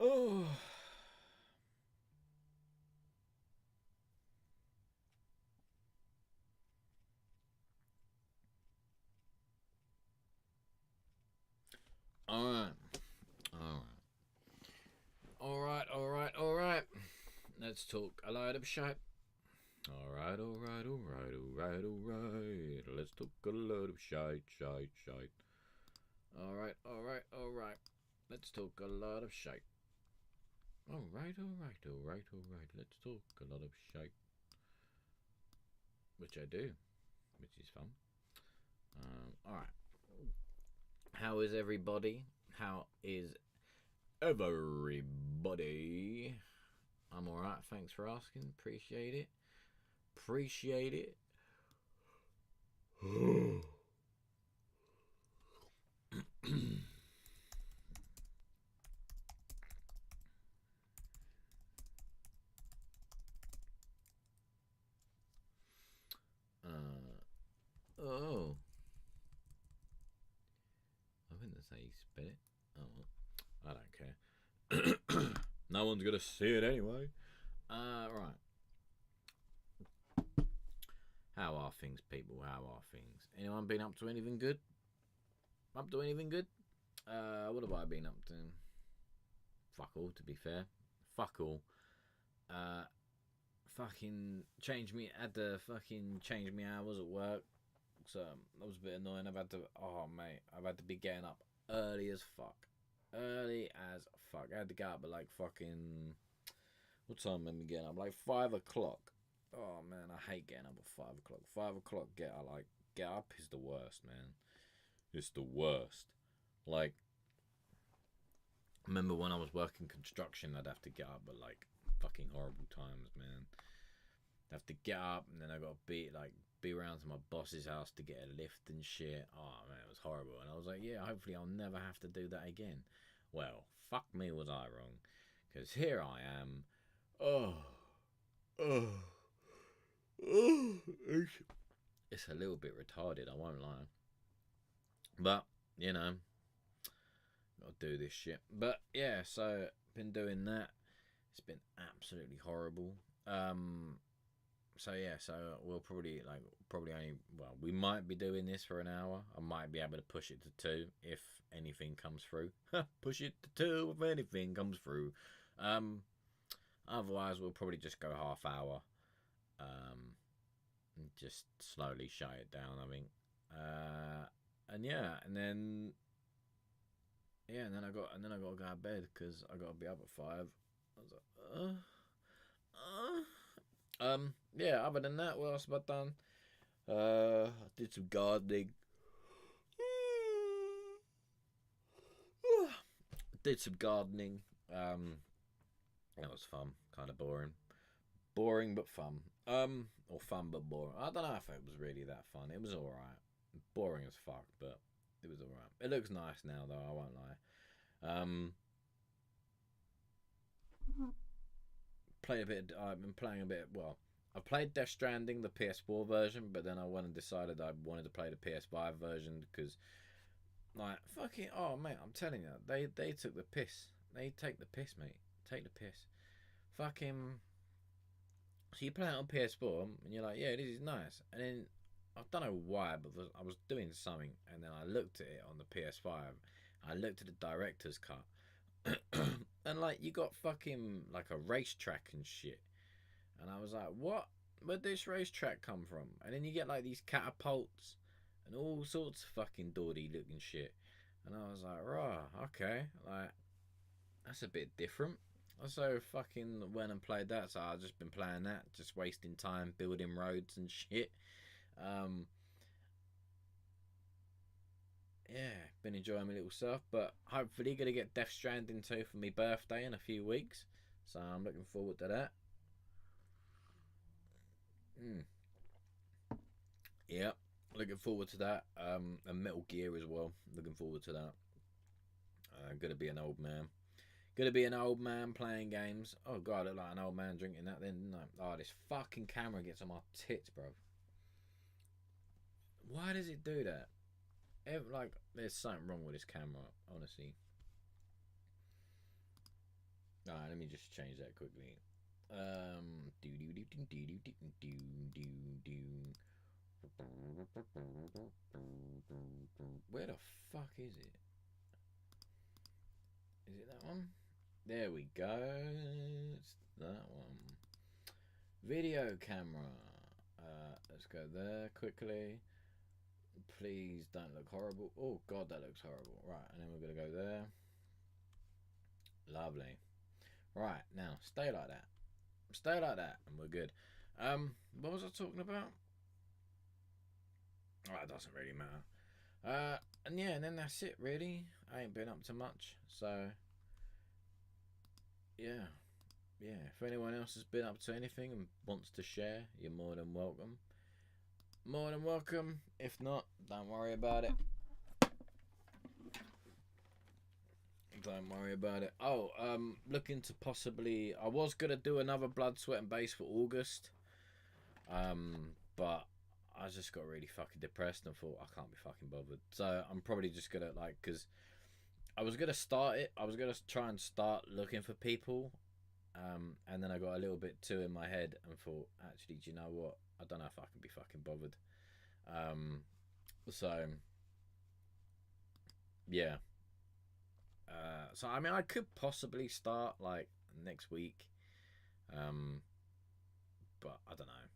Oh. Alright. Alright. Let's talk a load of shit. Alright. Let's talk a load of shite. Alright. Let's talk a lot of shite. Alright. Let's talk a lot of shite. Which I do. Which is fun. Alright. How is everybody? How is everybody? I'm alright, thanks for asking. Appreciate it. Oh. I think that's how you spell it. Oh, well, I don't care. No one's gonna see it anyway. Right. How are things, people? How are things? Anyone been up to anything good? What have I been up to? Fuck all, to be fair. Fuck all. Fucking change me. Had to fucking change me hours at work. So that was a bit annoying. I've had to. Oh mate, I've had to be getting up early as fuck. I had to get up at like fucking. What time made me getting up? Like 5 o'clock. Oh man, I hate getting up at 5 o'clock. 5 o'clock get up is the worst, man. It's the worst. Like, I remember when I was working construction, I'd have to get up at like fucking horrible times, man. I'd have to get up and then I got to be around to my boss's house to get a lift and shit. Oh man, it was horrible. And I was like, yeah, hopefully I'll never have to do that again. Well, fuck me, was I wrong? Because here I am. It's a little bit retarded, I won't lie. But, you know, gotta do this shit. But yeah, so been doing that. It's been absolutely horrible. So yeah, so we'll probably only, well, we might be doing this for an hour. I might be able to push it to 2 if anything comes through. Push it to 2 if anything comes through. Otherwise we'll probably just go half hour. And just slowly shut it down, I think. And then I got to go to bed because I got to be up at 5. I was like, yeah. Other than that, what else have I done? I did some gardening. That was fun. Kind of boring but fun. Or fun but boring. I don't know if it was really that fun. It was alright. Boring as fuck, but it was alright. It looks nice now, though. I won't lie. I've been playing a bit. Well, I played Death Stranding, the PS4 version, but then I went and decided I wanted to play the PS5 version because, like, fucking, oh mate, I'm telling you, they took the piss. They take the piss, mate. Take the piss. Fucking. So you play it on PS4 and you're like, yeah, this is nice, and then I don't know why, but I was doing something, and then I looked at it on the PS5. I looked at the director's cut, and like you got fucking like a racetrack and shit, and I was like, what? Where'd this racetrack come from? And then you get like these catapults and all sorts of fucking dawdy looking shit, and I was like, rah, okay, like that's a bit different. So fucking went and played that. So I've just been playing that, just wasting time building roads and shit. Um, yeah, been enjoying my little stuff, but hopefully gonna get Death Stranding 2 for my birthday in a few weeks. So I'm looking forward to that. Yep, looking forward to that. And Metal Gear as well. Looking forward to that. Gonna be an old man. Gonna be an old man playing games. Oh god, I look like an old man drinking that then, didn't I? Oh, this fucking camera gets on my tits, bro. Why does it do that? Like, there's something wrong with this camera, honestly. All right, let me just change that quickly. Do do do do do do do do do. Where the fuck is it? Is it that one? There we go. It's that one. Video camera. Let's go there quickly. Please don't look horrible. Oh god, that looks horrible. Right, and then we're gonna go there. Lovely. Right, now stay like that. Stay like that, and we're good. What was I talking about? Oh, it doesn't really matter. And yeah, and then that's it really. I ain't been up to much, so yeah. Yeah, if anyone else has been up to anything and wants to share, you're more than welcome. More than welcome. If not, don't worry about it. Don't worry about it. Oh, looking to possibly. I was gonna do another Blood, Sweat, and Base for August. But I just got really fucking depressed and thought I can't be fucking bothered. So I'm probably just gonna because I was gonna start it. I was gonna try and start looking for people. And then I got a little bit too in my head and thought, actually, do you know what? I don't know if I can be fucking bothered. So yeah. So I mean, I could possibly start like next week, but I don't know.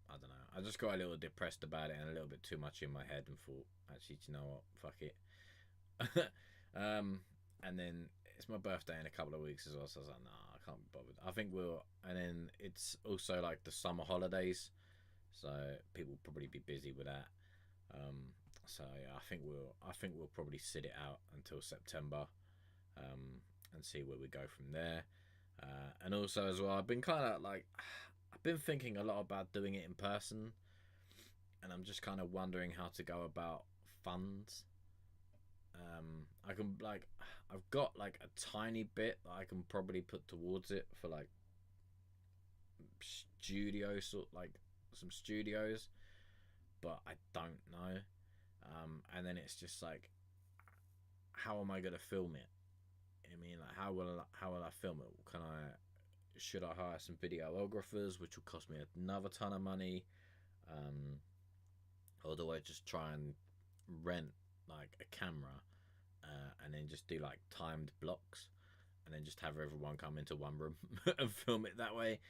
I don't know. I just got a little depressed about it and a little bit too much in my head and thought, actually, do you know what? Fuck it. And then it's my birthday in a couple of weeks as well, so I was like, nah, I can't be bothered. I think we'll, and then it's also like the summer holidays, so people will probably be busy with that. So yeah, I think we'll probably sit it out until September, and see where we go from there. And also as well, I've been kind of like, I've been thinking a lot about doing it in person, and I'm just kind of wondering how to go about funds. I can like, I've got like a tiny bit that I can probably put towards it for like studio sort, like some studios, but I don't know. And then it's just like, how am I gonna film it? I mean, like, how will I film it? Can I? Should I hire some videographers, which will cost me another ton of money? Um, or do I just try and rent like a camera, and then just do like timed blocks, and then just have everyone come into one room and film it that way?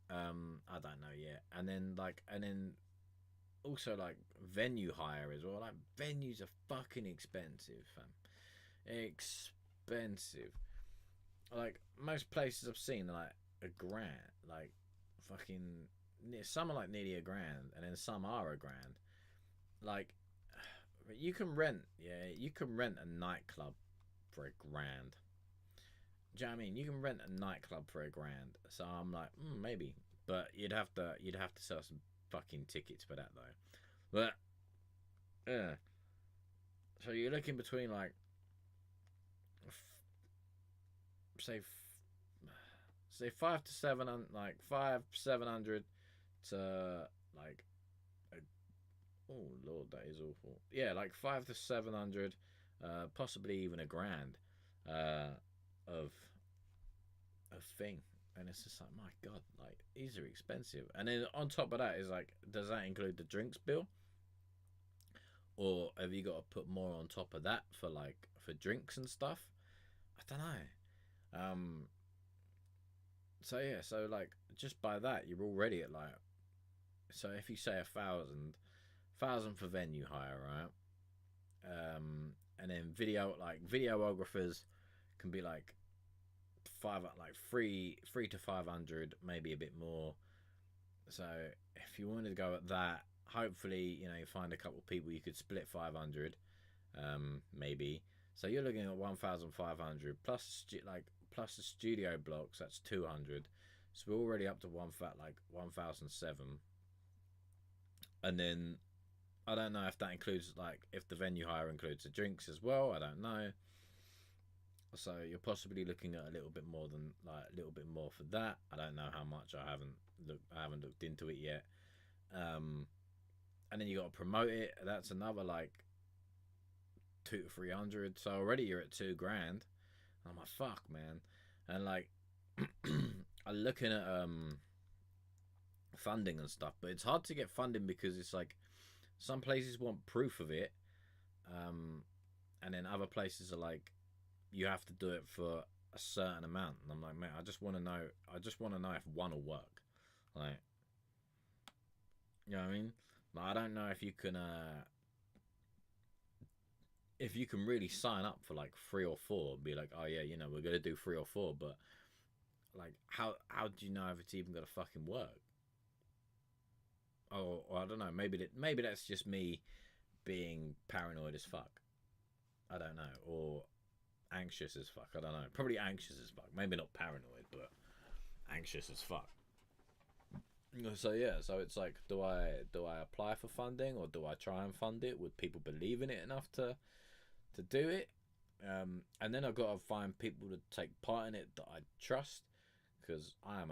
I don't know yet. And then also like venue hire as well. Like venues are fucking expensive, fam. Expensive. Like most places I've seen are like a grand. Like fucking some are like nearly a grand, and then some are a grand. Like you can rent, yeah, you can rent a nightclub for a grand. Do you know what I mean? You can rent a nightclub for a grand. So I'm like, maybe, but you'd have to sell some fucking tickets for that though. But yeah, so you're looking between like say say 5 to 7, like 5-700 to like oh lord, that is awful. Yeah, like 5 to 700, possibly even a grand, of thing. And it's just like, my god, like these are expensive. And then on top of that is like, does that include the drinks bill, or have you got to put more on top of that for like for drinks and stuff? I don't know. So yeah, so like just by that you're already at like, so if you say 1,000 for venue hire, right? And then videographers can be like three to 500, maybe a bit more. So if you wanted to go at that, hopefully you find a couple of people you could split 500, maybe. So you're looking at 1,500 plus the studio blocks. That's 200. So we're already up to 1,007. And then I don't know if that includes like if the venue hire includes the drinks as well. I don't know. So you're possibly looking at a little bit more for that. I don't know how much. I haven't looked into it yet. And then you got to promote it. That's another like 200 to 300. So already you're at 2 grand. I'm like, fuck, man. And like are looking at funding and stuff, but it's hard to get funding because it's like some places want proof of it, and then other places are like you have to do it for a certain amount, and I'm like, mate, I just want to know if one will work, like, you know what I mean? Like, I don't know if you can really sign up for like 3 or 4 and be like, oh yeah, you know, we're gonna do 3 or 4, but like how do you know if it's even gonna fucking work? Or I don't know, maybe that's just me being paranoid as fuck. I don't know, or anxious as fuck. I don't know. Probably anxious as fuck. Maybe not paranoid, but anxious as fuck. So yeah, so it's like, do I apply for funding, or do I try and fund it? Would people believe in it enough to do it? And then I've got to find people to take part in it that I trust, because I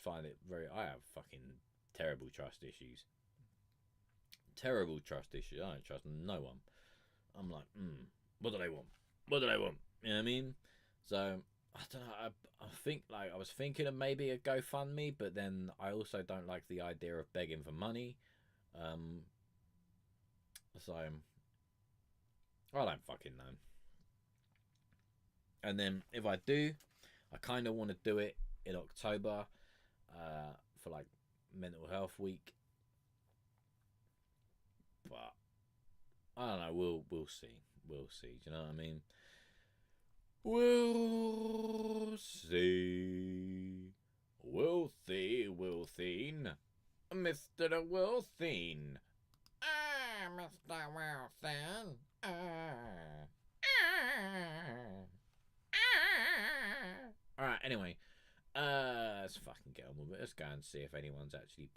find it I have fucking terrible trust issues. Terrible trust issues. I don't trust no one. I'm like, what do they want? What do they want? You know what I mean? So I don't know. I think, like, I was thinking of maybe a GoFundMe, but then I also don't like the idea of begging for money. So I don't fucking know. And then if I do, I kind of want to do it in October, for like Mental Health Week. But I don't know. We'll see. We'll see. Do you know what I mean? We'll see. We'll see. We'll see. Mr. Wilson. Mr. Wilson. Alright, anyway. Let's fucking get on with it. Let's go and see if anyone's actually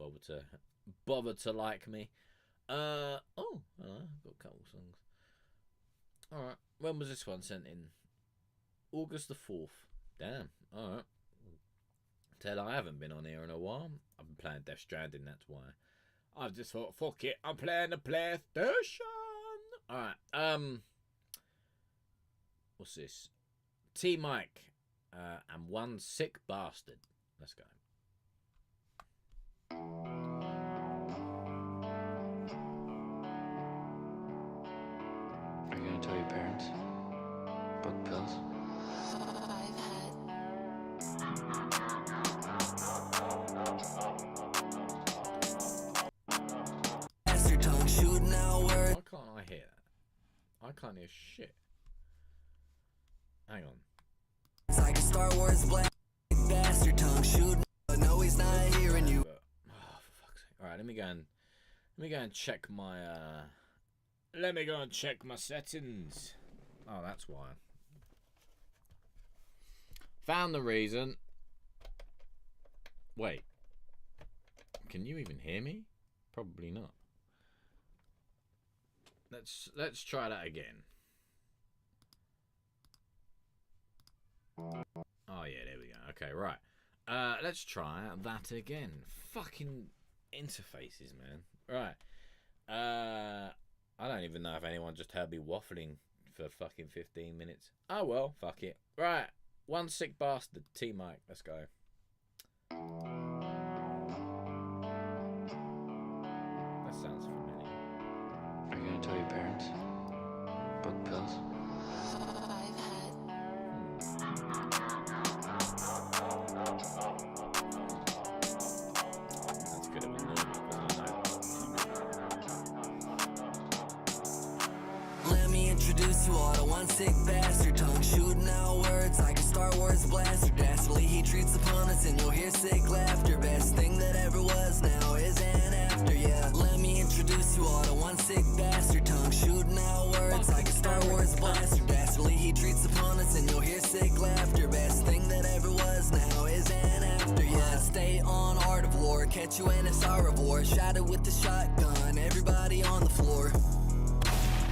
bothered to like me. I've got a couple songs. Alright, when was this one sent in? August the 4th. Damn, alright. Ted, I haven't been on here in a while. I've been playing Death Stranding, that's why. I've just thought, fuck it, I'm playing the PlayStation. Alright, what's this? T-Mike, and One Sick Bastard. Let's go. Are you gonna tell your parents about the pills? Why can't I hear that? I can't hear shit. Hang on. It's like a Star Wars black bastard tongue shooting. No, he's not hearing you. Oh, for fuck's sake. Alright, let me go and check my let me go and check my settings. Oh, that's why. Found the reason. Wait. Can you even hear me? Probably not. Let's try that again. Oh yeah, there we go. Okay, right. Let's try that again. Fucking interfaces, man. Right. I don't even know if anyone just heard me waffling for fucking 15 minutes. Oh well, fuck it. Right. One Sick Bastard, T-Mike. Let's go. That sounds familiar. Are you gonna tell your parents about the pills? That's good of a movie, because I know. Let me introduce you all to One Sick Bastard tongue shooting out words like a Star Wars blaster. Dastardly he treats opponents and you'll hear sick laughter. Best thing that ever was, now is and after. Yeah, let me introduce you all to One Sick Bastard tongue shooting out words like a Star Wars blaster. Dastardly he treats opponents and you'll hear sick laughter. Best thing that ever was, now is and after. Yeah, stay on Art of War, catch you in a Star of War. Shot it with the shotgun, everybody on the floor.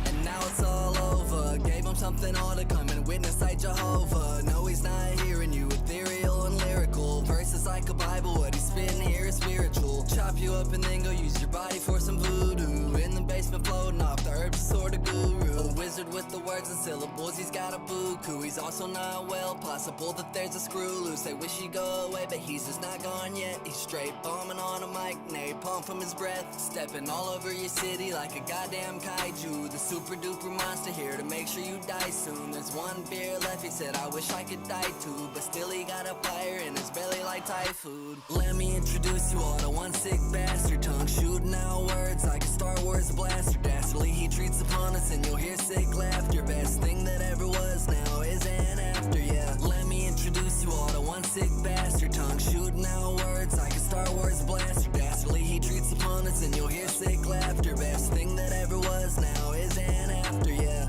And now it's all over. Gave him something all to come and witness like Jehovah. No, he's not hearing you. Ethereal and lyrical. Verses like a Bible. What he's spitting here is spiritual. Chop you up and then go use your body for some voodoo. In the basement floating off the herbs sort of guru. A wizard with the word words and syllables, he's got a buku. He's also not well, possible that there's a screw loose. They wish he'd go away, but he's just not gone yet. He's straight bombing on a mic, napalm from his breath. Stepping all over your city like a goddamn kaiju. The super duper monster here to make sure you die soon. There's one beer left, he said, I wish I could die too. But still he got a fire in his belly like Thai food. Let me introduce you all to one sick bastard. Tongue shooting out words like a Star Wars blaster. Dastardly he treats opponents and you'll hear sick laughter. Best thing that ever was, now is and after, yeah. Let me introduce you all to one sick bastard. Tongue shooting out words like a Star Wars blaster. Dastardly he treats opponents and you'll hear sick laughter. Best thing that ever was, now is and after, yeah.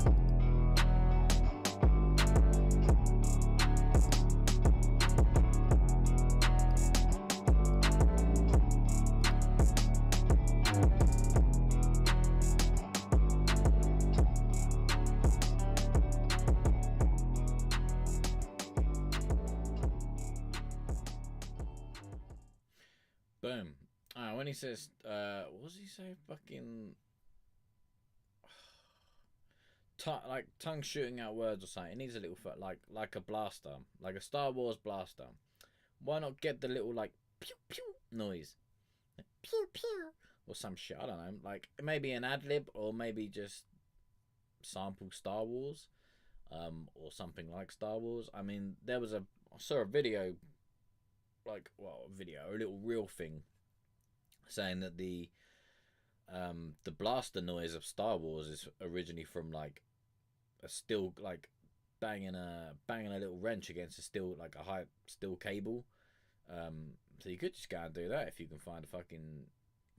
Boom. When he says, what does he say? Fucking, like tongue shooting out words or something. It needs a little like a blaster, like a Star Wars blaster. Why not get the little like pew pew noise, like, pew pew, or some shit? I don't know. Like maybe an ad lib, or maybe just sample Star Wars, or something like Star Wars. I mean, I saw a video. A little reel thing saying that the blaster noise of Star Wars is originally from like a steel, like banging a little wrench against a high steel cable. So you could just go and do that if you can find a fucking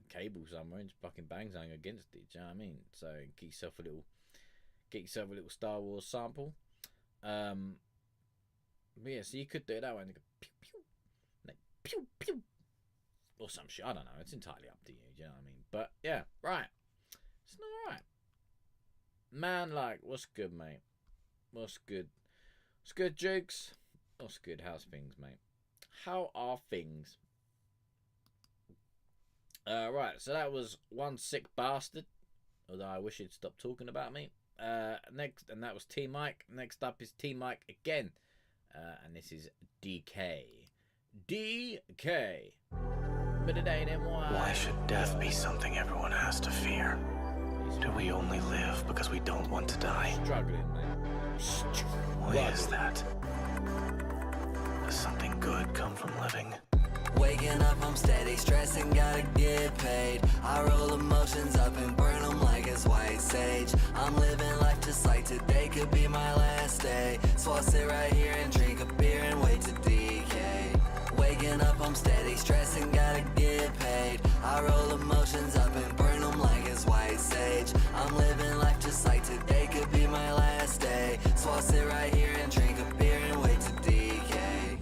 cable somewhere and just fucking bang something against it. Do you know what I mean? So get yourself a little Star Wars sample. But yeah, so you could do that one. Pew pew. Pew pew or some shit. I don't know. It's entirely up to you. Do you know what I mean? But yeah, right. It's not right. Man, like, what's good, mate? What's good? What's good, Jukes? What's good? How's things, mate? How are things? Right. So that was one sick bastard. Although I wish he'd stop talking about me. Next, and that was T Mike. Next up is T Mike again, and this is DK. DK. But it ain't NY. Why should death be something everyone has to fear? Do we only live because we don't want to die? Struggling, man. Why is that? Does something good come from living? Waking up, I'm steady, stressing, gotta get paid. I roll emotions up and burn them like it's white sage. I'm living life just like today could be my last day. So I'll sit right here and drink a beer and wait to decay. Waking up, I'm steady, stressing, gotta get paid. I roll emotions up and burn them like it's white sage. I'm living life just like today could be my last day. So I'll sit right here and drink a beer and wait to decay.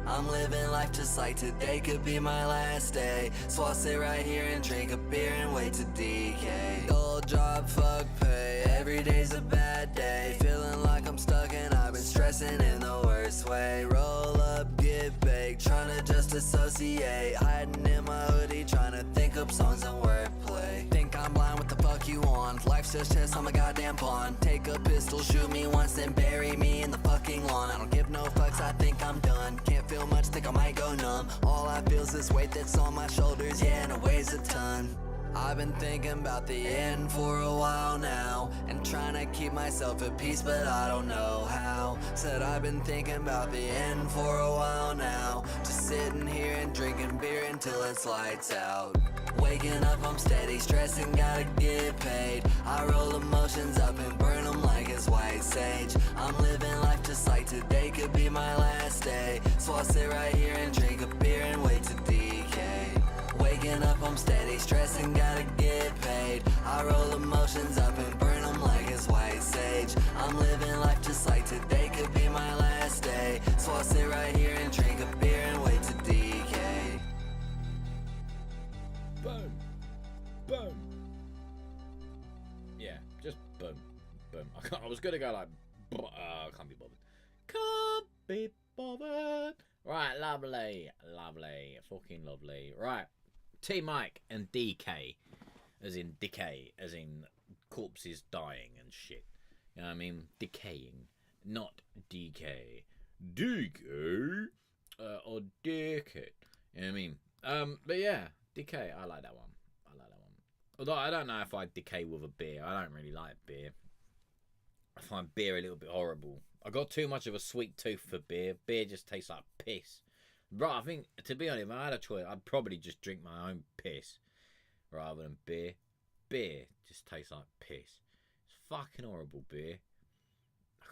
I'm living life just like today could be my last day. So I'll sit right here and drink a beer and wait to decay. Old job, fuck pay, every day's a bad day. Feeling like I'm stuck and I've been stressing in the worst way. Roll up, get baked, trying to just associate. Hiding in my hoodie, trying to think up songs and wordplay. Think I'm blind, what the fuck you want? Life's just chess, I'm a goddamn pawn. Take a pistol, shoot me once, then bury me in the fucking lawn. I don't give no fucks, I think I'm done. Can't feel much, think I might go numb. All I feel's this weight that's on my shoulders, yeah, and it weighs a ton. I've been thinking about the end for a while now, and trying to keep myself at peace, but I don't know how. Said I've been thinking about the end for a while now, just sitting here and drinking beer until it's lights out. Waking up, I'm steady, stressing, gotta get paid. I roll emotions up and burn them like it's white sage. I'm living life just like today could be my last day. So I'll sit right here and drink a beer and wait to decay. Waking up, I'm steady, stressing, gotta get paid. I roll emotions up and burn them like it's white sage. I'm living life just like today could be my last day. So I'll sit right here and drink a beer and wait to decay. Boom. Boom. Yeah, just boom. Boom. I was gonna go like, can't be bothered. Can't be bothered. Right, lovely. Lovely. Fucking lovely. Right. T Mike and DK, as in decay, as in corpses dying and shit. You know what I mean? Decaying, not DK. DK, or dickhead. You know what I mean? But yeah, decay. I like that one. Although I don't know if I decay with a beer. I don't really like beer. I find beer a little bit horrible. I got too much of a sweet tooth for beer. Beer just tastes like piss. Right, I think, to be honest, if I had a choice, I'd probably just drink my own piss rather than beer. Beer just tastes like piss. It's fucking horrible, beer.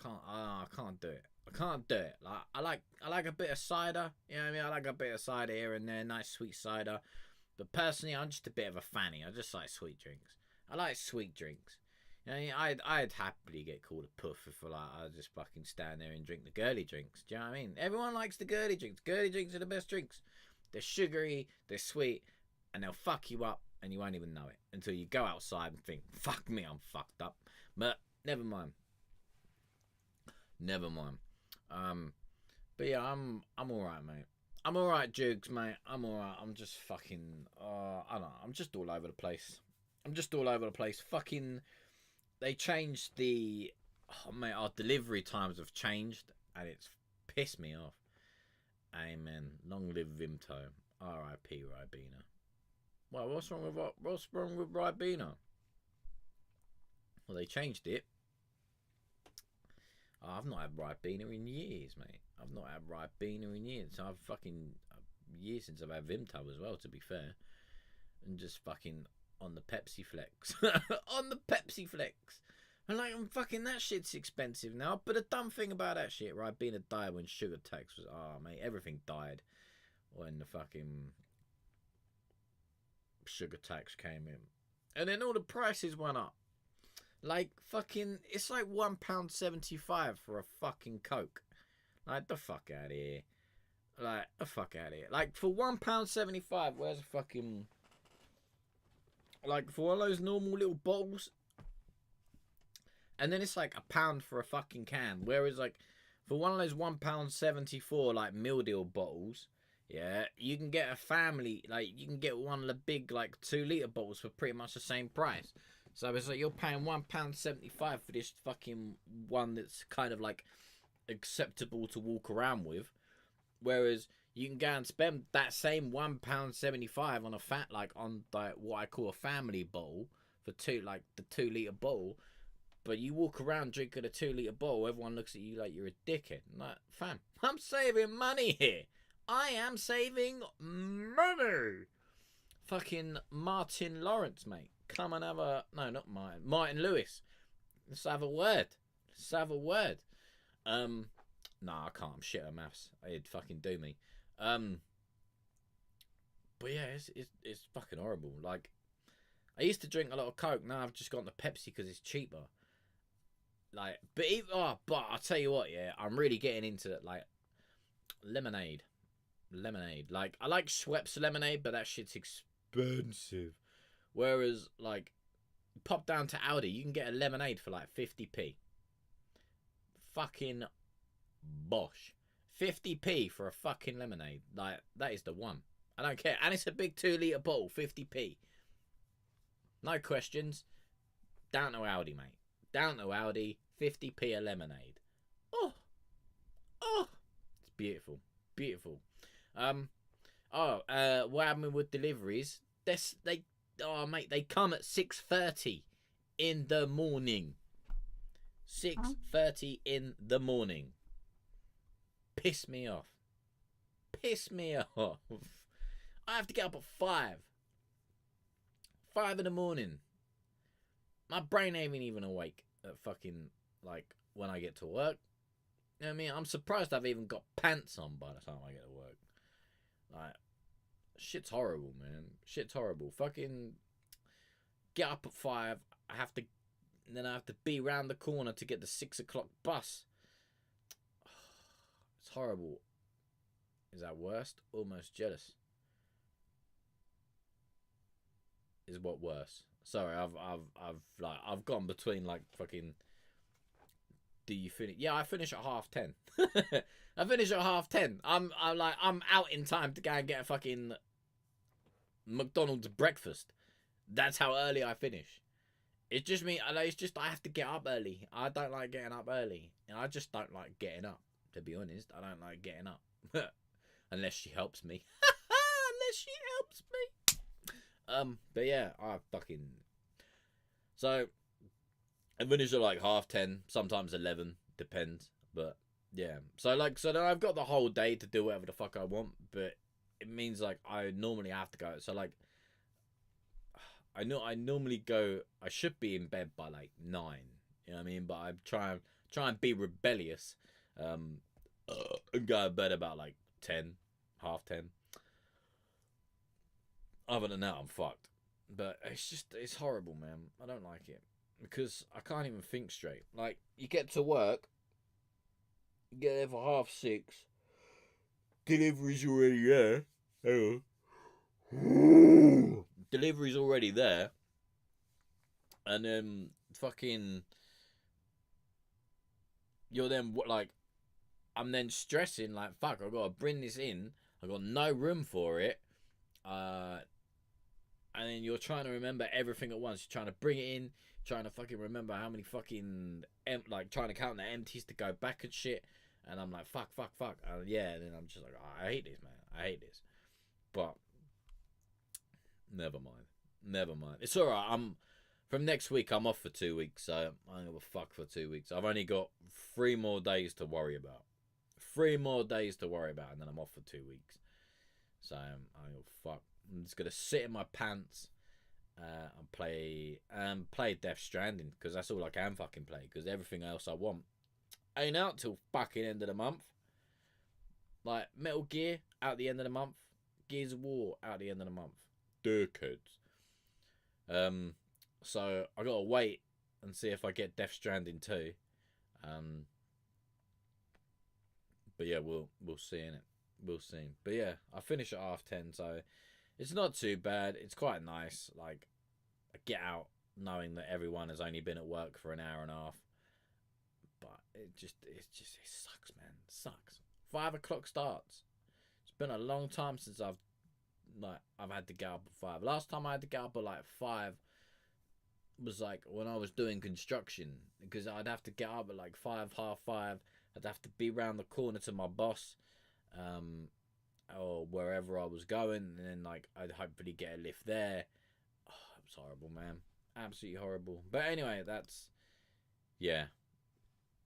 I can't do it. I can't do it. Like I like a bit of cider. You know what I mean? I like a bit of cider here and there, nice sweet cider. But personally, I'm just a bit of a fanny. I just like sweet drinks. I like sweet drinks. You know, I'd happily get called a puff if I just fucking stand there and drink the girly drinks. Do you know what I mean? Everyone likes the girly drinks. Girly drinks are the best drinks. They're sugary, they're sweet, and they'll fuck you up, and you won't even know it until you go outside and think, "Fuck me, I'm fucked up." But never mind. Never mind. But yeah, I'm all right, mate. I'm all right, Jugs, mate. I'm all right. I'm just fucking. I don't know. I'm just all over the place. Fucking. They changed the. Oh, mate, our delivery times have changed, and it's pissed me off. Amen. Long live Vimto. R.I.P. Ribena. Well, what's wrong with Ribena? Well, they changed it. Oh, I've not had Ribena in years, mate. I've not had Ribena in years. I've fucking years since I've had Vimto as well, to be fair. And just fucking on the Pepsi Flex. On the Pepsi Flex. And like, I'm fucking, that shit's expensive now. But the dumb thing about that shit, Ribena died when sugar tax was, mate, everything died when the fucking sugar tax came in. And then all the prices went up. Like, fucking, it's like £1.75 for a fucking Coke. Like, the fuck out of here. Like, the fuck out of here. Like, for £1.75, where's a fucking... Like, for one of those normal little bottles. And then it's like £1 for a fucking can. Whereas, like, for one of those £1.74, like, meal deal bottles, yeah, you can get a family, like, you can get one of the big, like, 2-litre bottles for pretty much the same price. So it's like you're paying £1.75 for this fucking one that's kind of like acceptable to walk around with, whereas you can go and spend that same £1.75 on a what I call a family bottle for the 2-litre bottle, but you walk around drinking a 2-litre bottle, everyone looks at you like you're a dickhead. Like, fam, I'm saving money here. I am saving money. Fucking Martin Lawrence, mate. Come and have a... No, not Martin. Martin Lewis. Let's have a word. Nah, I can't. I'm shit at maths. It'd fucking do me. But yeah, it's fucking horrible. Like, I used to drink a lot of Coke. Now I've just gone to Pepsi because it's cheaper. Like, but I'll tell you what, yeah, I'm really getting into it. Like, lemonade. Like, I like Schweppes lemonade, but that shit's expensive. Whereas, like, pop down to Aldi, you can get a lemonade for like 50p. Fucking bosh. 50p for a fucking lemonade. Like, that is the one. I don't care. And it's a big 2-litre bottle, 50p. No questions. Down to Aldi, mate. Down to Aldi, 50p a lemonade. Oh. It's beautiful. What happened with deliveries? They come at 6:30 in the morning. 6:30 in the morning. Piss me off. I have to get up at 5. 5 in the morning. My brain ain't even awake at fucking, like, when I get to work. You know what I mean? I'm surprised I've even got pants on by the time I get to work. Like, shit's horrible, man. Shit's horrible. Fucking get up at 5. I have to be round the corner to get the 6 o'clock bus. It's horrible. Is that worst? Almost jealous. Is what worse? Sorry, I've gone between like fucking. Do you finish? Yeah, I finish at 10:30. I finish at 10:30. I'm out in time to go and get a fucking McDonald's breakfast. That's how early I finish. It's just me. It's just I have to get up early. I don't like getting up early. And I just don't like getting up. To be honest, I don't like getting up. Unless she helps me. Unless she helps me. But yeah, I fucking... So, I finish at like 10:30, sometimes 11, depends. But yeah, so then I've got the whole day to do whatever the fuck I want. But it means like I normally have to go. So like, I normally go. I should be in bed by like 9. You know what I mean? But I try and be rebellious. And go to bed about like 10, 10:30. Other than that, I'm fucked. But it's horrible, man. I don't like it. Because I can't even think straight. Like, you get to work, you get there for 6:30. Delivery's already there. Hello. Delivery's already there. And then, fucking... You're then, like... I'm then stressing, like, fuck, I've got to bring this in. I've got no room for it. And then you're trying to remember everything at once. You're trying to bring it in. Trying to fucking remember how many fucking... like, trying to count the empties to go back and shit. And I'm like, fuck. Yeah, and then I'm just like, oh, I hate this, man. I hate this. But, never mind. It's alright. From next week, I'm off for 2 weeks. So, I don't give a fuck for 2 weeks. I've only got 3 more days to worry about. 3 more days to worry about, and then I'm off for 2 weeks. So, I don't give a fuck. I'm just going to sit in my pants and play Death Stranding, because that's all I can fucking play, because everything else I want ain't out till fucking end of the month. Like Metal Gear out the end of the month, Gears of War out the end of the month. Dickheads. So I gotta wait and see if I get Death Stranding too. But yeah, we'll see in it. We'll see. But yeah, I finish at 10:30, so it's not too bad. It's quite nice. Like, I get out knowing that everyone has only been at work for an hour and a half. But it sucks, man. It sucks. 5 o'clock starts. It's been a long time since I've had to get up at 5. Last time I had to get up at like 5 was like when I was doing construction, because I'd have to get up at like 5, half 5. I'd have to be round the corner to my boss, or wherever I was going, and then like I'd hopefully get a lift there. Oh, it was horrible, man. Absolutely horrible. But anyway, that's yeah.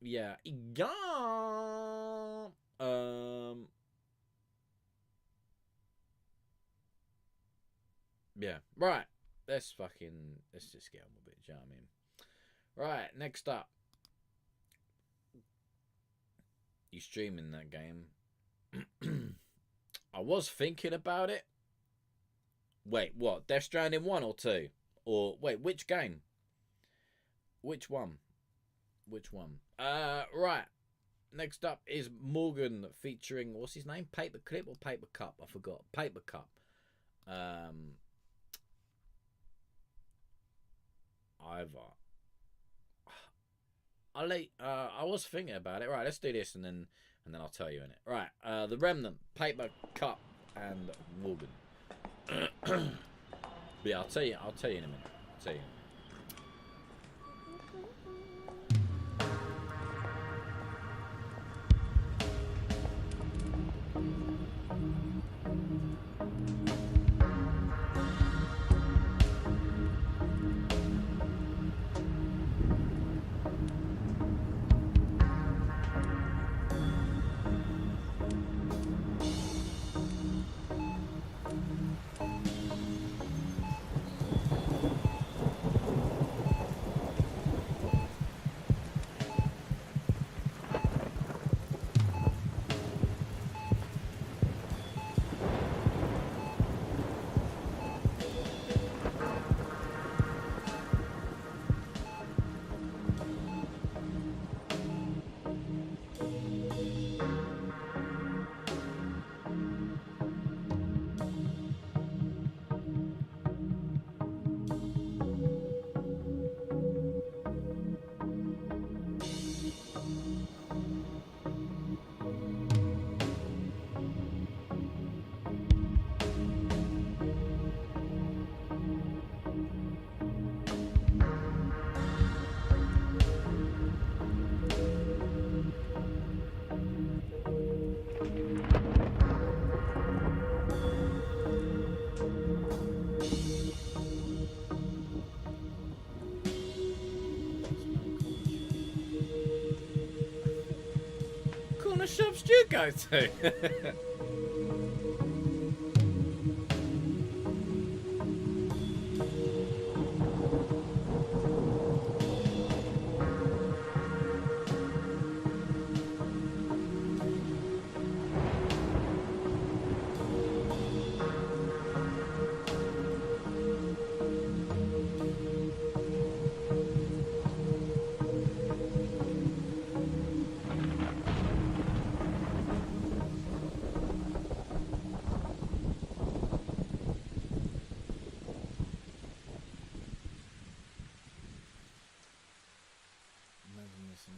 Yeah. Right. Let's just get on with it, do you know what I mean? Right, next up. You streaming that game? I was thinking about it. Wait, what? Death Stranding 1 or 2? Or wait, which game? Which one? Right. Next up is Morgan featuring, what's his name? Paperclip or Paper Cup? I forgot. Paper Cup. I was thinking about it. Right, let's do this and then I'll tell you in it. Right, The Remnant, Paper Cup, and Morgan. But yeah, I'll tell you in a minute. you go to?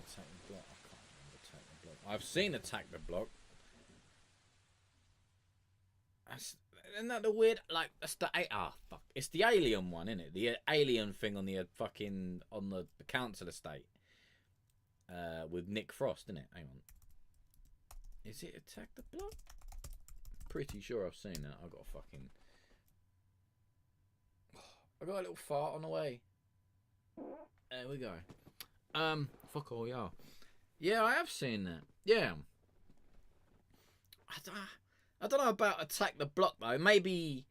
Attack the Block. I can't remember Attack the Block. I've seen Attack the Block. Isn't that the weird? Like that's the fuck. It's the alien one, isn't it? The alien thing on the fucking on the council estate. With Nick Frost, isn't it? Hang on. Is it Attack the Block? Pretty sure I've seen that. I got a fucking. I got a little fart on the way. There we go. Fuck all y'all. Yeah, I have seen that. Yeah. I don't know about Attack the Block though. Maybe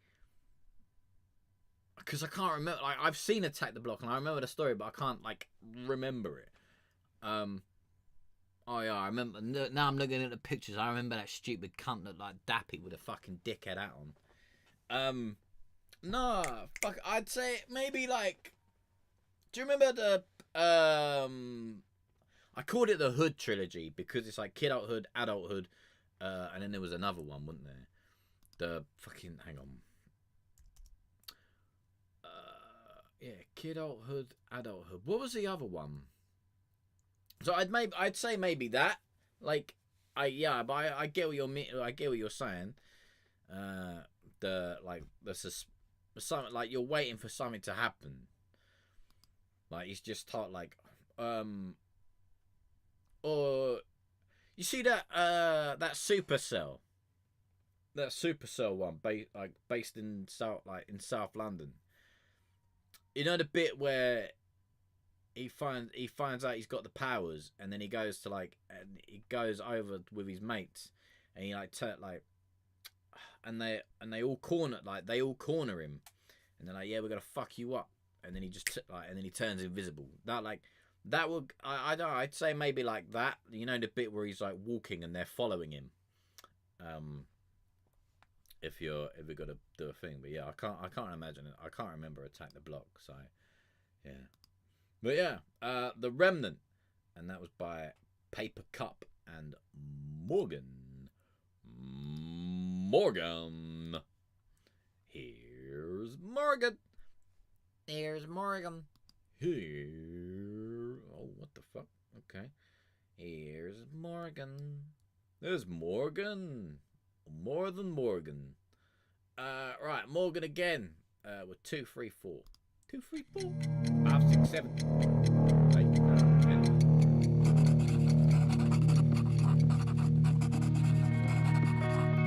because I can't remember. Like I've seen Attack the Block and I remember the story, but I can't like remember it. Oh yeah, I remember. Now I'm looking at the pictures. I remember that stupid cunt looked like Dappy with a fucking dickhead hat on. No, fuck. I'd say maybe like. Do you remember the I called it the Hood trilogy because it's like kidulthood, adulthood, and then there was another one, wasn't there? The fucking hang on. Yeah, kidulthood, adulthood. What was the other one? So I'd say maybe that. Like I get what you're saying. Something like you're waiting for something to happen. Like he's just taught like or you see that that Supercell one based in South London. You know the bit where he finds out he's got the powers, and then he goes to and he goes over with his mates, and he and they all corner him, and they're like, yeah, we're gonna fuck you up, and then he just and then he turns invisible. That would I don't know, I'd say maybe like that. You know the bit where he's like walking and they're following him. If you're gonna do a thing, but yeah, I can't imagine it. I can't remember Attack the Block, so yeah. But yeah, The Remnant, and that was by Paper Cup and Morgan. Here's Morgan. Here's Morgan. Here. Oh, what the fuck? Okay. Here's Morgan. There's Morgan. More than Morgan. Right, Morgan again. With 2, 3, 4. 2, 3, 4. 5, 6, 7. 8, 9, 10.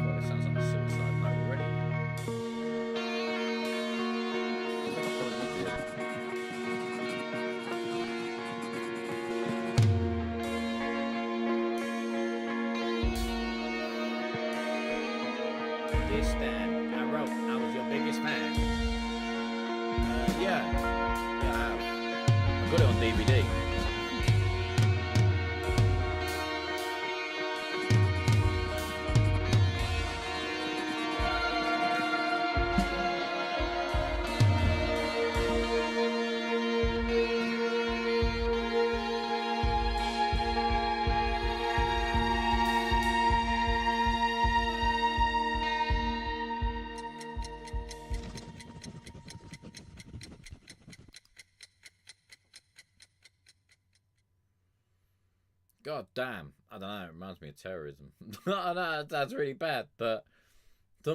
Well, that sounds like a suicide note already. This time I wrote, I was your biggest fan. Yeah, I have. I got it on DVD. God damn, I don't know, it reminds me of terrorism. I know, that's really bad, but it's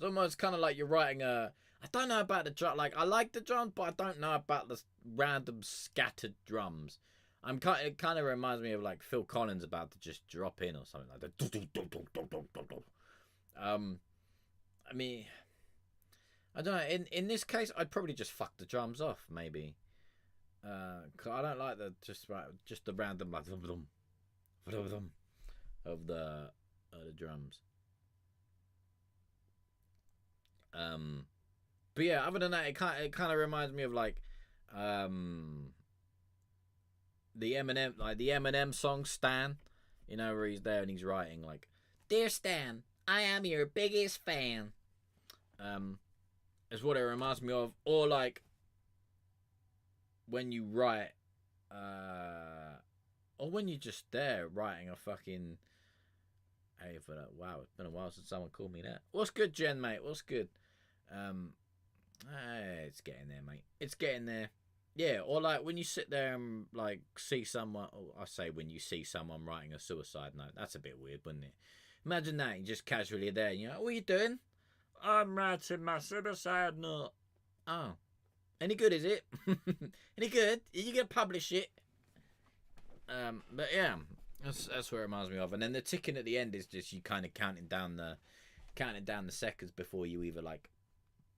almost kind of like you're writing a... I don't know about the drum, like, I like the drums, but I don't know about the random scattered drums. It kind of reminds me of, like, Phil Collins about to just drop in or something like that. I mean, I don't know, in this case, I'd probably just fuck the drums off, maybe. Cause I don't like just the random like of the drums. But yeah, other than that, it kind of reminds me of like the Eminem song Stan, you know, where he's there and he's writing like, "Dear Stan, I am your biggest fan." Is what it reminds me of. Or like when you write, or when you're just there writing a fucking. Hey, for that. Wow, it's been a while since someone called me that. What's good, Jen, mate? What's good? It's getting there, mate. It's getting there. Yeah, or like when you sit there and like see someone. Oh, I say when you see someone writing a suicide note. That's a bit weird, wouldn't it? Imagine that you're just casually there. And you're like, "What are you doing?" "I'm writing my suicide note." "Oh, any good? Is it? Any good? Are you gonna publish it?" But yeah. That's what it reminds me of. And then the ticking at the end is just you kind of counting down the seconds before you either like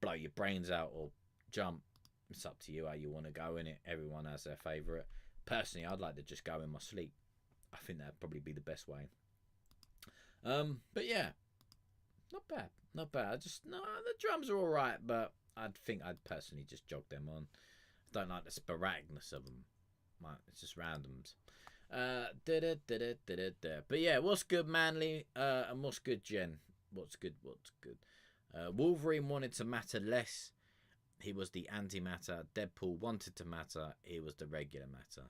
blow your brains out or jump. It's up to you how you want to go in it. Everyone has their favourite. Personally, I'd like to just go in my sleep. I think that'd probably be the best way. But yeah, not bad. The drums are all right, but I'd think I'd personally just jog them on. I don't like the sporadicness of them. It's just randoms. But yeah, what's good, Manly? And what's good, Jen? What's good? Wolverine wanted to matter less. He was the antimatter. Deadpool wanted to matter. He was the regular matter.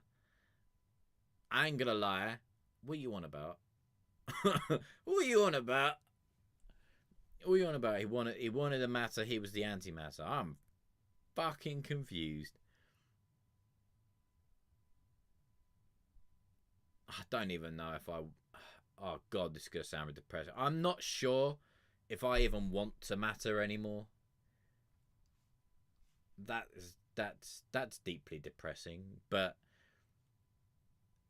I ain't gonna lie. What you on about? What you on about? He wanted to matter. He was the antimatter. I'm fucking confused. I don't even know if I... Oh, God, this is going to sound depressing. I'm not sure if I even want to matter anymore. That's deeply depressing. But,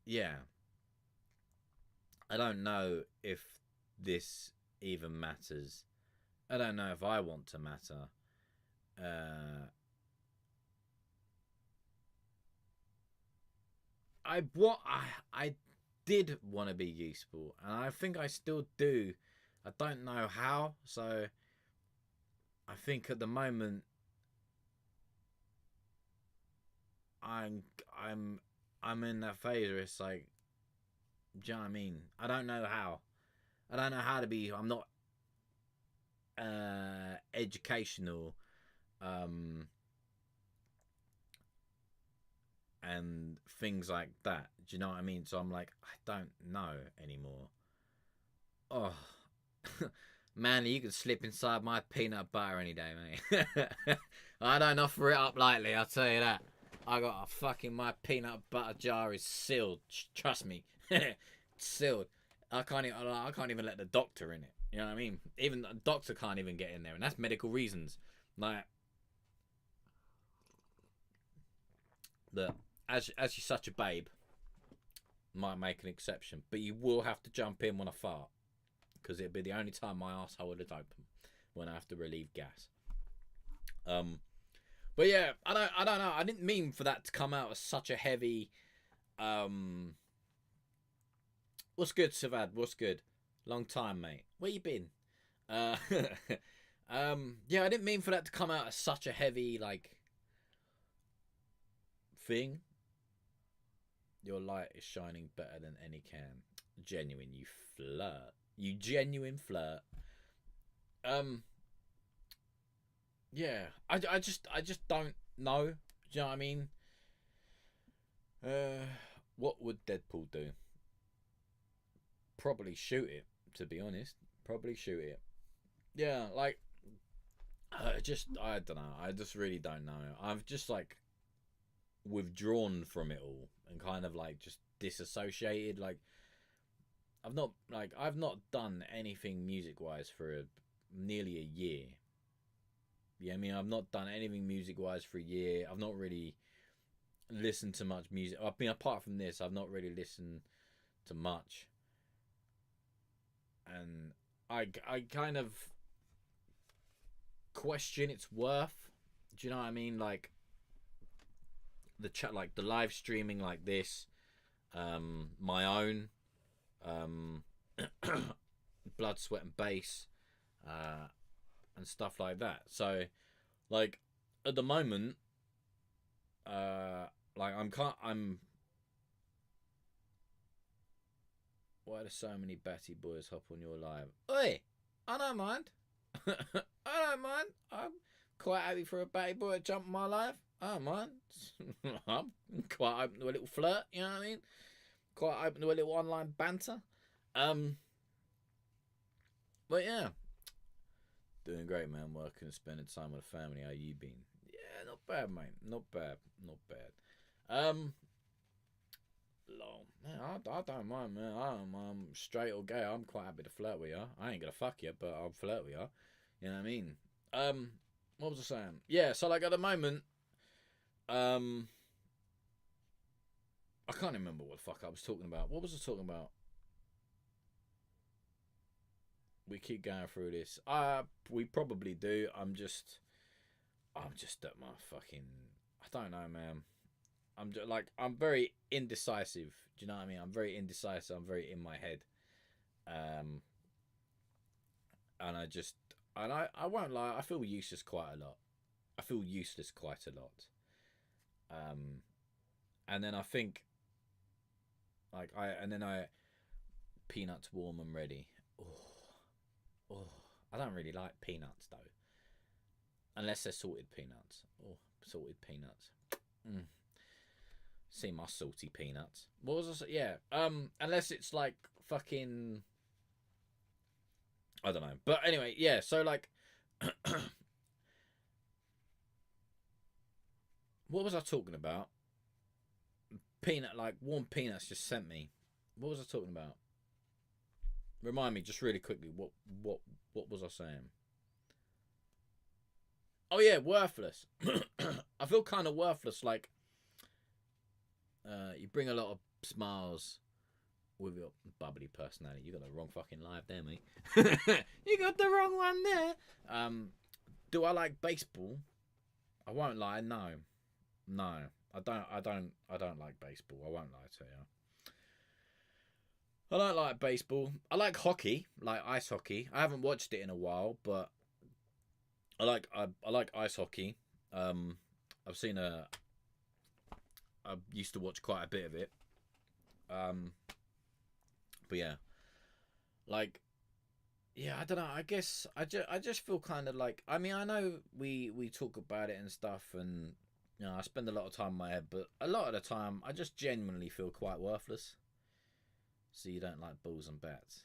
yeah. I don't know if this even matters. I don't know if I want to matter. I did want to be useful, and I think I still do. I don't know how, so I think at the moment I'm in that phase where it's like, do you know what I mean? I don't know how. I don't know how to be. I'm not educational, and things like that. Do you know what I mean? So I'm like, I don't know anymore. Oh, man, you could slip inside my peanut butter any day, mate. I don't offer it up lightly, I'll tell you that. I got my peanut butter jar is sealed. Trust me, it's sealed. I can't even let the doctor in it. You know what I mean? Even the doctor can't even get in there, and that's medical reasons. Like, as you're such a babe, might make an exception, but you will have to jump in when I fart, because it'll be the only time my arsehole will open, when I have to relieve gas. But yeah, I don't know. I didn't mean for that to come out as such a heavy. What's good, Savad? What's good? Long time, mate. Where you been? Yeah, I didn't mean for that to come out as such a heavy like thing. Your light is shining better than any can. Genuine, you flirt. You genuine flirt. Yeah, I just don't know. Do you know what I mean? What would Deadpool do? Probably shoot it, to be honest. Probably shoot it. Yeah, like, I don't know. I just really don't know. I've just like withdrawn from it all and kind of like just disassociated. Like, I've not done anything music wise for nearly a year. Yeah, I mean, I've not done anything music wise for a year. I've not really listened to much music. I mean, apart from this, I've not really listened to much. And I kind of question its worth. Do you know what I mean? Like the chat, like the live streaming like this, my own, Blood, Sweat and Bass, and stuff like that. So, like, at the moment, like, why do so many batty boys hop on your live? Oi, I don't mind. I don't mind. I'm quite happy for a batty boy to jump on my live. I don't mind. I'm quite open to a little flirt, you know what I mean? Quite open to a little online banter. But yeah, doing great, man. Working and spending time with the family. How you been? Yeah, not bad, mate. Not bad. Not bad. Long. Man, I don't mind, man. I'm straight or gay. I'm quite happy to flirt with you. I ain't gonna fuck you, but I'll flirt with you. You know what I mean? What was I saying? Yeah, so like at the moment, I can't remember what the fuck I was talking about. What was I talking about? We keep going through this. We probably do. I'm just at my fucking. I don't know, man. I'm very indecisive. Do you know what I mean? I'm very indecisive. I'm very in my head. And I won't lie. I feel useless quite a lot. And then I think, peanuts warm and ready. Oh, I don't really like peanuts though. Unless they're salted peanuts. Oh, salted peanuts. See my salty peanuts. What was I saying? Yeah. Unless it's like fucking, I don't know. But anyway, yeah. So like, what was I talking about? Warm peanuts just sent me. What was I talking about? Remind me just really quickly. What was I saying? Oh yeah, worthless. I feel kind of worthless. Like, you bring a lot of smiles with your bubbly personality. You got the wrong fucking live there, mate. You got the wrong one there. Do I like baseball? I won't lie. No, I don't like baseball. I won't lie to you. I don't like baseball. I like hockey, like ice hockey. I haven't watched it in a while, but I like ice hockey. I used to watch quite a bit of it. But yeah, like, yeah, I don't know. I guess I just feel kind of like, I mean, I know we talk about it and stuff, and you know, I spend a lot of time in my head, but a lot of the time I just genuinely feel quite worthless. So you don't like balls and bats.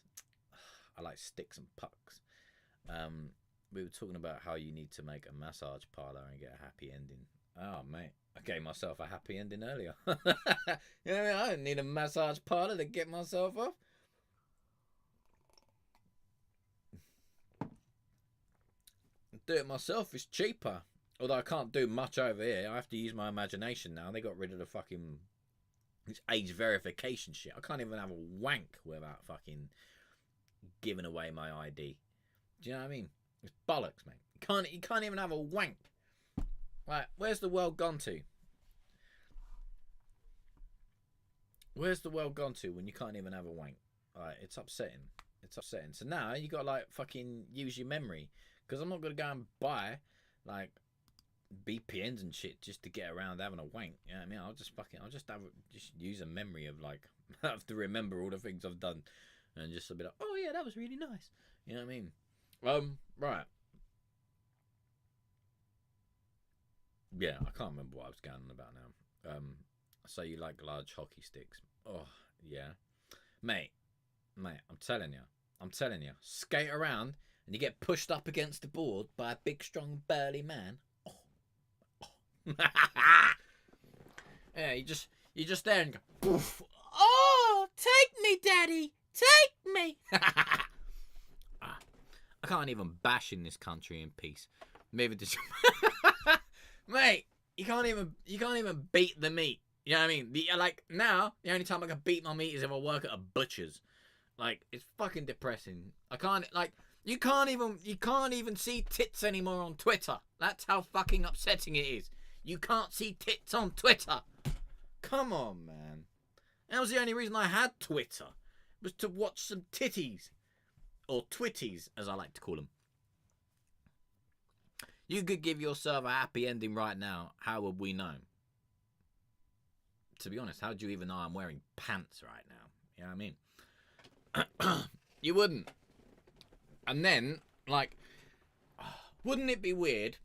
I like sticks and pucks. We were talking about how you need to make a massage parlour and get a happy ending. Oh, mate. I gave myself a happy ending earlier. You know what I mean? I don't need a massage parlour to get myself off. Do it myself. It's cheaper. Although I can't do much over here. I have to use my imagination now. They got rid of the fucking... It's age verification shit. I can't even have a wank without fucking giving away my ID. Do you know what I mean? It's bollocks, mate. You can't even have a wank. Right, where's the world gone to? Where's the world gone to when you can't even have a wank? Right, it's upsetting. It's upsetting. So now you got to like fucking use your memory, because I'm not gonna go and buy like BPNs and shit just to get around having a wank. You know what I mean? I'll just use a memory of like, I have to remember all the things I've done and just be like, oh yeah, that was really nice. You know what I mean? Right. Yeah, I can't remember what I was going on about now. So you like large hockey sticks? Oh yeah, mate. I'm telling you, skate around and you get pushed up against the board by a big, strong, burly man. Yeah, you just there and go, poof. Oh, take me, daddy, take me. I can't even bash in this country in peace. Maybe this, mate. You can't even beat the meat. You know what I mean? Like now, the only time I can beat my meat is if I work at a butcher's. Like, it's fucking depressing. You can't even see tits anymore on Twitter. That's how fucking upsetting it is. You can't see tits on Twitter. Come on, man. That was the only reason I had Twitter. was to watch some titties. Or twitties, as I like to call them. You could give yourself a happy ending right now. How would we know? To be honest, how do you even know I'm wearing pants right now? You know what I mean? You wouldn't. And then, like, wouldn't it be weird?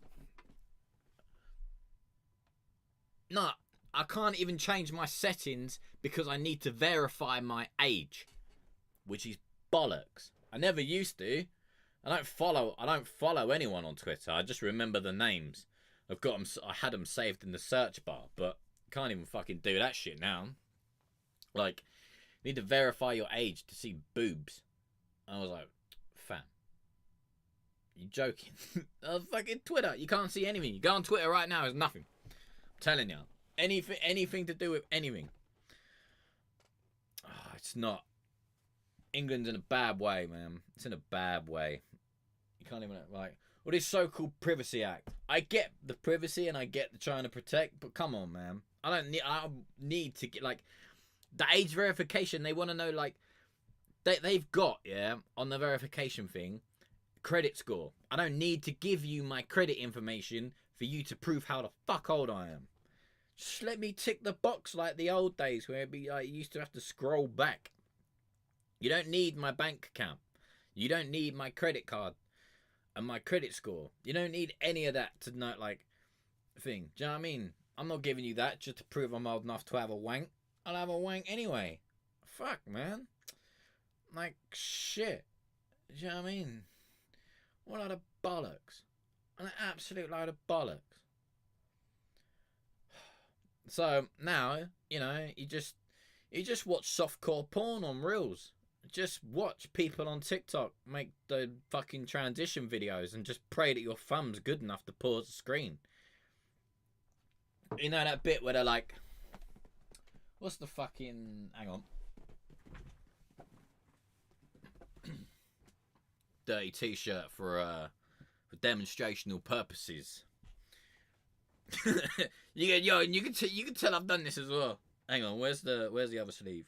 No, I can't even change my settings because I need to verify my age, which is bollocks. I never used to. I don't follow anyone on Twitter. I just remember the names. I've got them. I had them saved in the search bar, but can't even fucking do that shit now. Like, you need to verify your age to see boobs. I was like, fam, you joking? Fucking Twitter, you can't see anything. You go on Twitter right now, there's nothing. I'm telling you, anything to do with anything. Oh, it's not. England's in a bad way, man. It's in a bad way. You can't even, like, well, this so-called Privacy Act. I get the privacy and I get the trying to protect, but come on, man. I need to get, like, the age verification. They want to know, like, they've got, yeah, on the verification thing, credit score. I don't need to give you my credit information for you to prove how the fuck old I am. Just let me tick the box like the old days where it'd be like you used to have to scroll back. You don't need my bank account. You don't need my credit card and my credit score. You don't need any of that to know, like, thing. Do you know what I mean? I'm not giving you that just to prove I'm old enough to have a wank. I'll have a wank anyway. Fuck, man. Like, shit. Do you know what I mean? What a load of bollocks. An absolute load of bollocks. So, now, you know, you just watch softcore porn on Reels. Just watch people on TikTok make the fucking transition videos and just pray that your thumb's good enough to pause the screen. You know that bit where they're like, what's the fucking, hang on. Dirty t-shirt for demonstrational purposes. You can tell I've done this as well. Hang on, where's the other sleeve?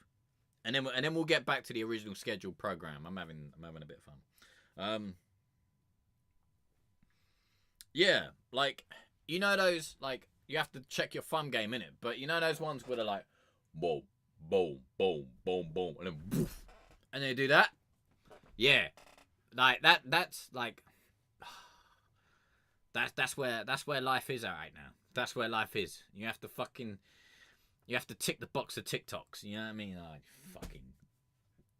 And then we'll get back to the original scheduled program. I'm having a bit of fun. Yeah, like, you know those, like, you have to check your thumb game in it, but you know those ones where they're like, boom, boom, boom, boom, boom, and then poof, and they do that. Yeah, like that's like, that's where life is at right now. That's where life is. You have to tick the box of TikToks. You know what I mean? Like, fucking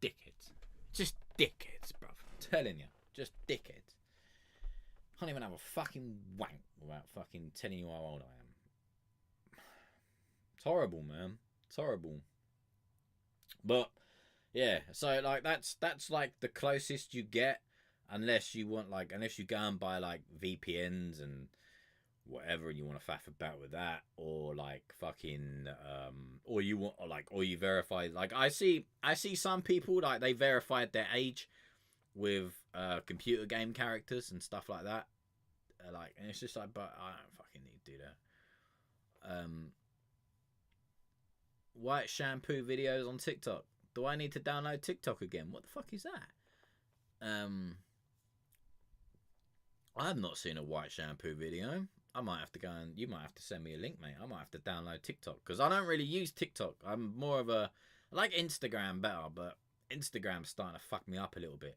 dickheads. Just dickheads, bruv. I'm telling you. Just dickheads. Can't even have a fucking wank without fucking telling you how old I am. It's horrible, man. It's horrible. But, yeah. So, like, that's like the closest you get. Unless you want, like, unless you go and buy, like, VPNs and whatever, and you want to faff about with that, or like fucking or you want, or you verify, like, I see some people, like, they verified their age with computer game characters and stuff like that, like, and it's just like, but I don't fucking need to do that. White shampoo videos on TikTok. Do I need to download TikTok again? What the fuck is that? I have not seen a white shampoo video. I might have to go and you might have to send me a link, mate. I might have to download TikTok because I don't really use TikTok. I'm more of I like Instagram better, but Instagram's starting to fuck me up a little bit.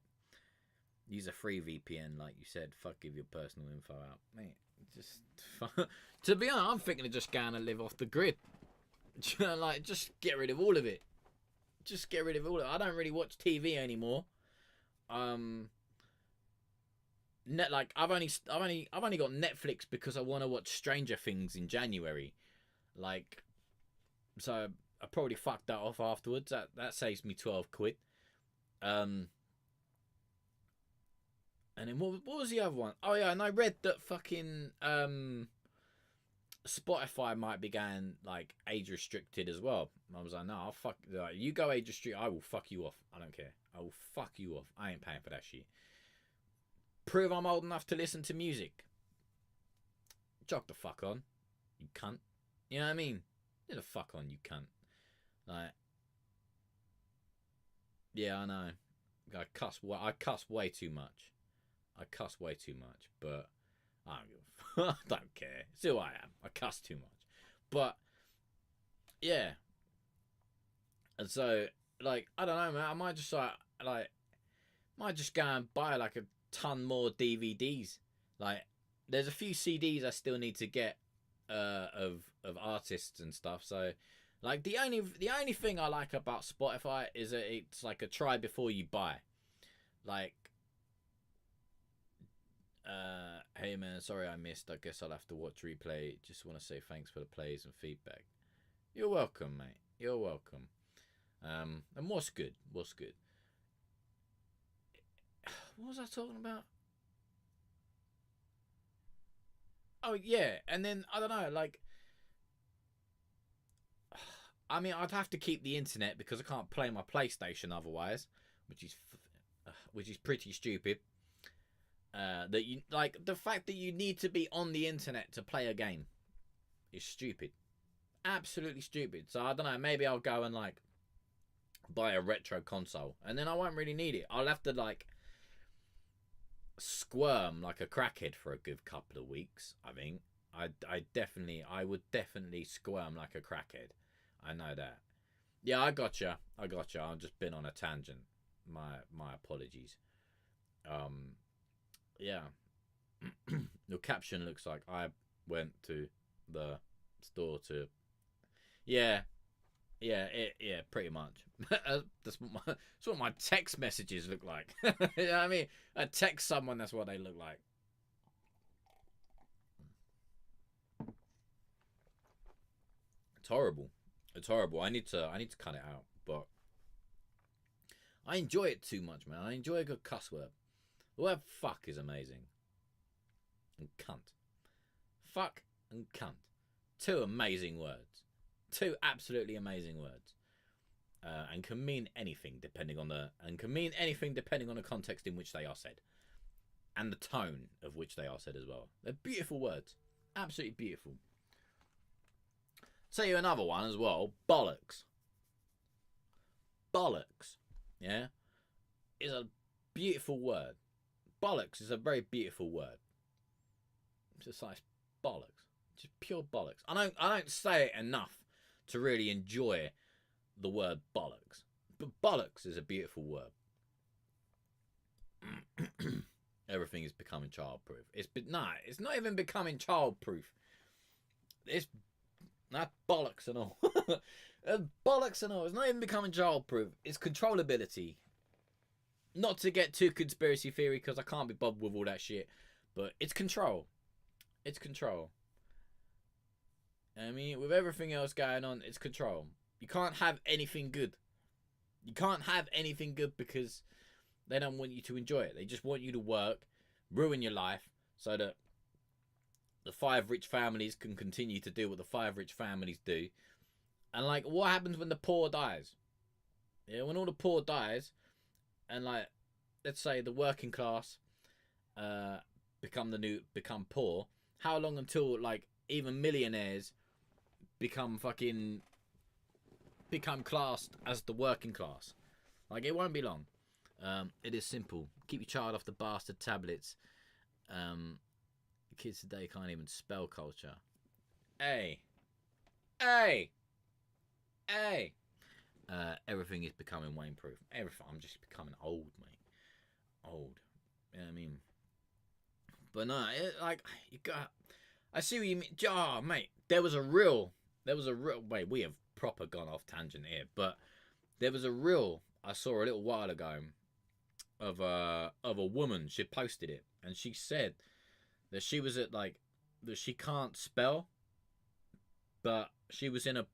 Use a free VPN, like you said. Fuck, give your personal info out, mate. Just to be honest, I'm thinking of just going to live off the grid. Like, just get rid of all of it. Just get rid of all of it. I don't really watch TV anymore. Like, I've only got Netflix because I want to watch Stranger Things in January, like, so I probably fucked that off afterwards. That saves me £12. And then what was the other one? Oh yeah, and I read that fucking Spotify might be going, like, age restricted as well. I was like, no, I'll fuck, like, you go age restricted, I will fuck you off. I don't care. I will fuck you off. I ain't paying for that shit. Prove I'm old enough to listen to music. Jog the fuck on, you cunt. You know what I mean? Get the fuck on, you cunt. Like, Yeah, I know. I cuss way too much. But I don't give I don't care. It's who I am. I cuss too much. But yeah. And so like I don't know, man. I might just might just go and buy like a ton more DVDs. Like there's a few CDs I still need to get of artists and stuff. So like the only thing I like about Spotify is that it's like a try before you buy. Like hey man, sorry I missed. I guess I'll have to watch replay. Just want to say thanks for the plays and feedback. You're welcome, mate. You're welcome. And what's good? What's good? What was I talking about? Oh yeah, and then I don't know, like I mean, I'd have to keep the internet because I can't play my PlayStation otherwise, which is pretty stupid. That you like the fact that you need to be on the internet to play a game is stupid, absolutely stupid. So I don't know. Maybe I'll go and like buy a retro console, and then I won't really need it. I'll have to like squirm like a crackhead for a good couple of weeks. I think I would definitely squirm like a crackhead. I know that. Yeah, I gotcha. I've just been on a tangent. My apologies. Yeah. Your caption looks like I went to the store to. Yeah, pretty much. That's what my text messages look like. You know what I mean? I text someone, that's what they look like. It's horrible. It's horrible. I need to cut it out, but I enjoy it too much, man. I enjoy a good cuss word. The word fuck is amazing. And cunt. Fuck and cunt. Two amazing words. Two absolutely amazing words. And can mean anything depending on the context in which they are said. And the tone of which they are said as well. They're beautiful words. Absolutely beautiful. Tell you another one as well. Bollocks. Bollocks. Yeah? Is a beautiful word. Bollocks is a very beautiful word. It's just like bollocks. Just pure bollocks. I don't say it enough to really enjoy the word bollocks. But bollocks is a beautiful word. Everything is becoming childproof. It's not even becoming childproof. It's not bollocks and all. Bollocks and all. It's not even becoming childproof. It's controllability. Not to get too conspiracy theory because I can't be bothered with all that shit. But it's control. It's control. I mean, with everything else going on, it's control. You can't have anything good. You can't have anything good because they don't want you to enjoy it. They just want you to work, ruin your life, so that the 5 rich families can continue to do what the 5 rich families do. And like, what happens when the poor dies? Yeah, when all the poor dies, and like, let's say the working class become poor. How long until like even millionaires become classed as the working class? Like, it won't be long. It is simple. Keep your child off the bastard tablets. Kids today can't even spell culture. Hey. Everything is becoming Wayne-proof. Everything. I'm just becoming old, mate. Old. You know what I mean? But no, you got. I see what you mean. Oh, mate, there was a real. Wait, we have proper gone off tangent here, but there was a reel I saw a little while ago of a woman. She posted it, and she said that she was at that she can't spell, but she was in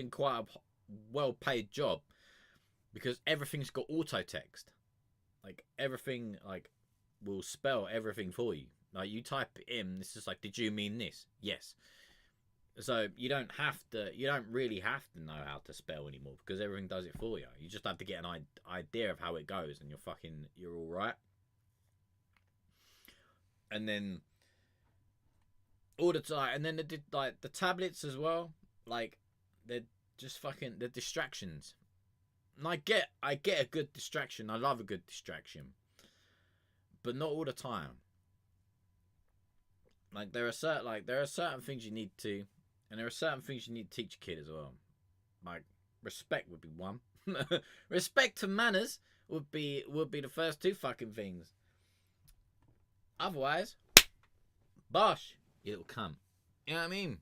quite a well-paid job because everything's got auto text. Like, everything will spell everything for you. Like, you type it in, it's just like, did you mean this? Yes. So you don't really have to know how to spell anymore because everything does it for you. You just have to get an idea of how it goes, and you're all right. And then all the time, and then they did the tablets as well. Like, they're just the distractions. And I get a good distraction. I love a good distraction, but not all the time. Like there are certain things you need to, and there are certain things you need to teach a kid as well. Like respect would be one. Respect to manners would be the first two fucking things. Otherwise, bosh, you little cunt. You know what I mean?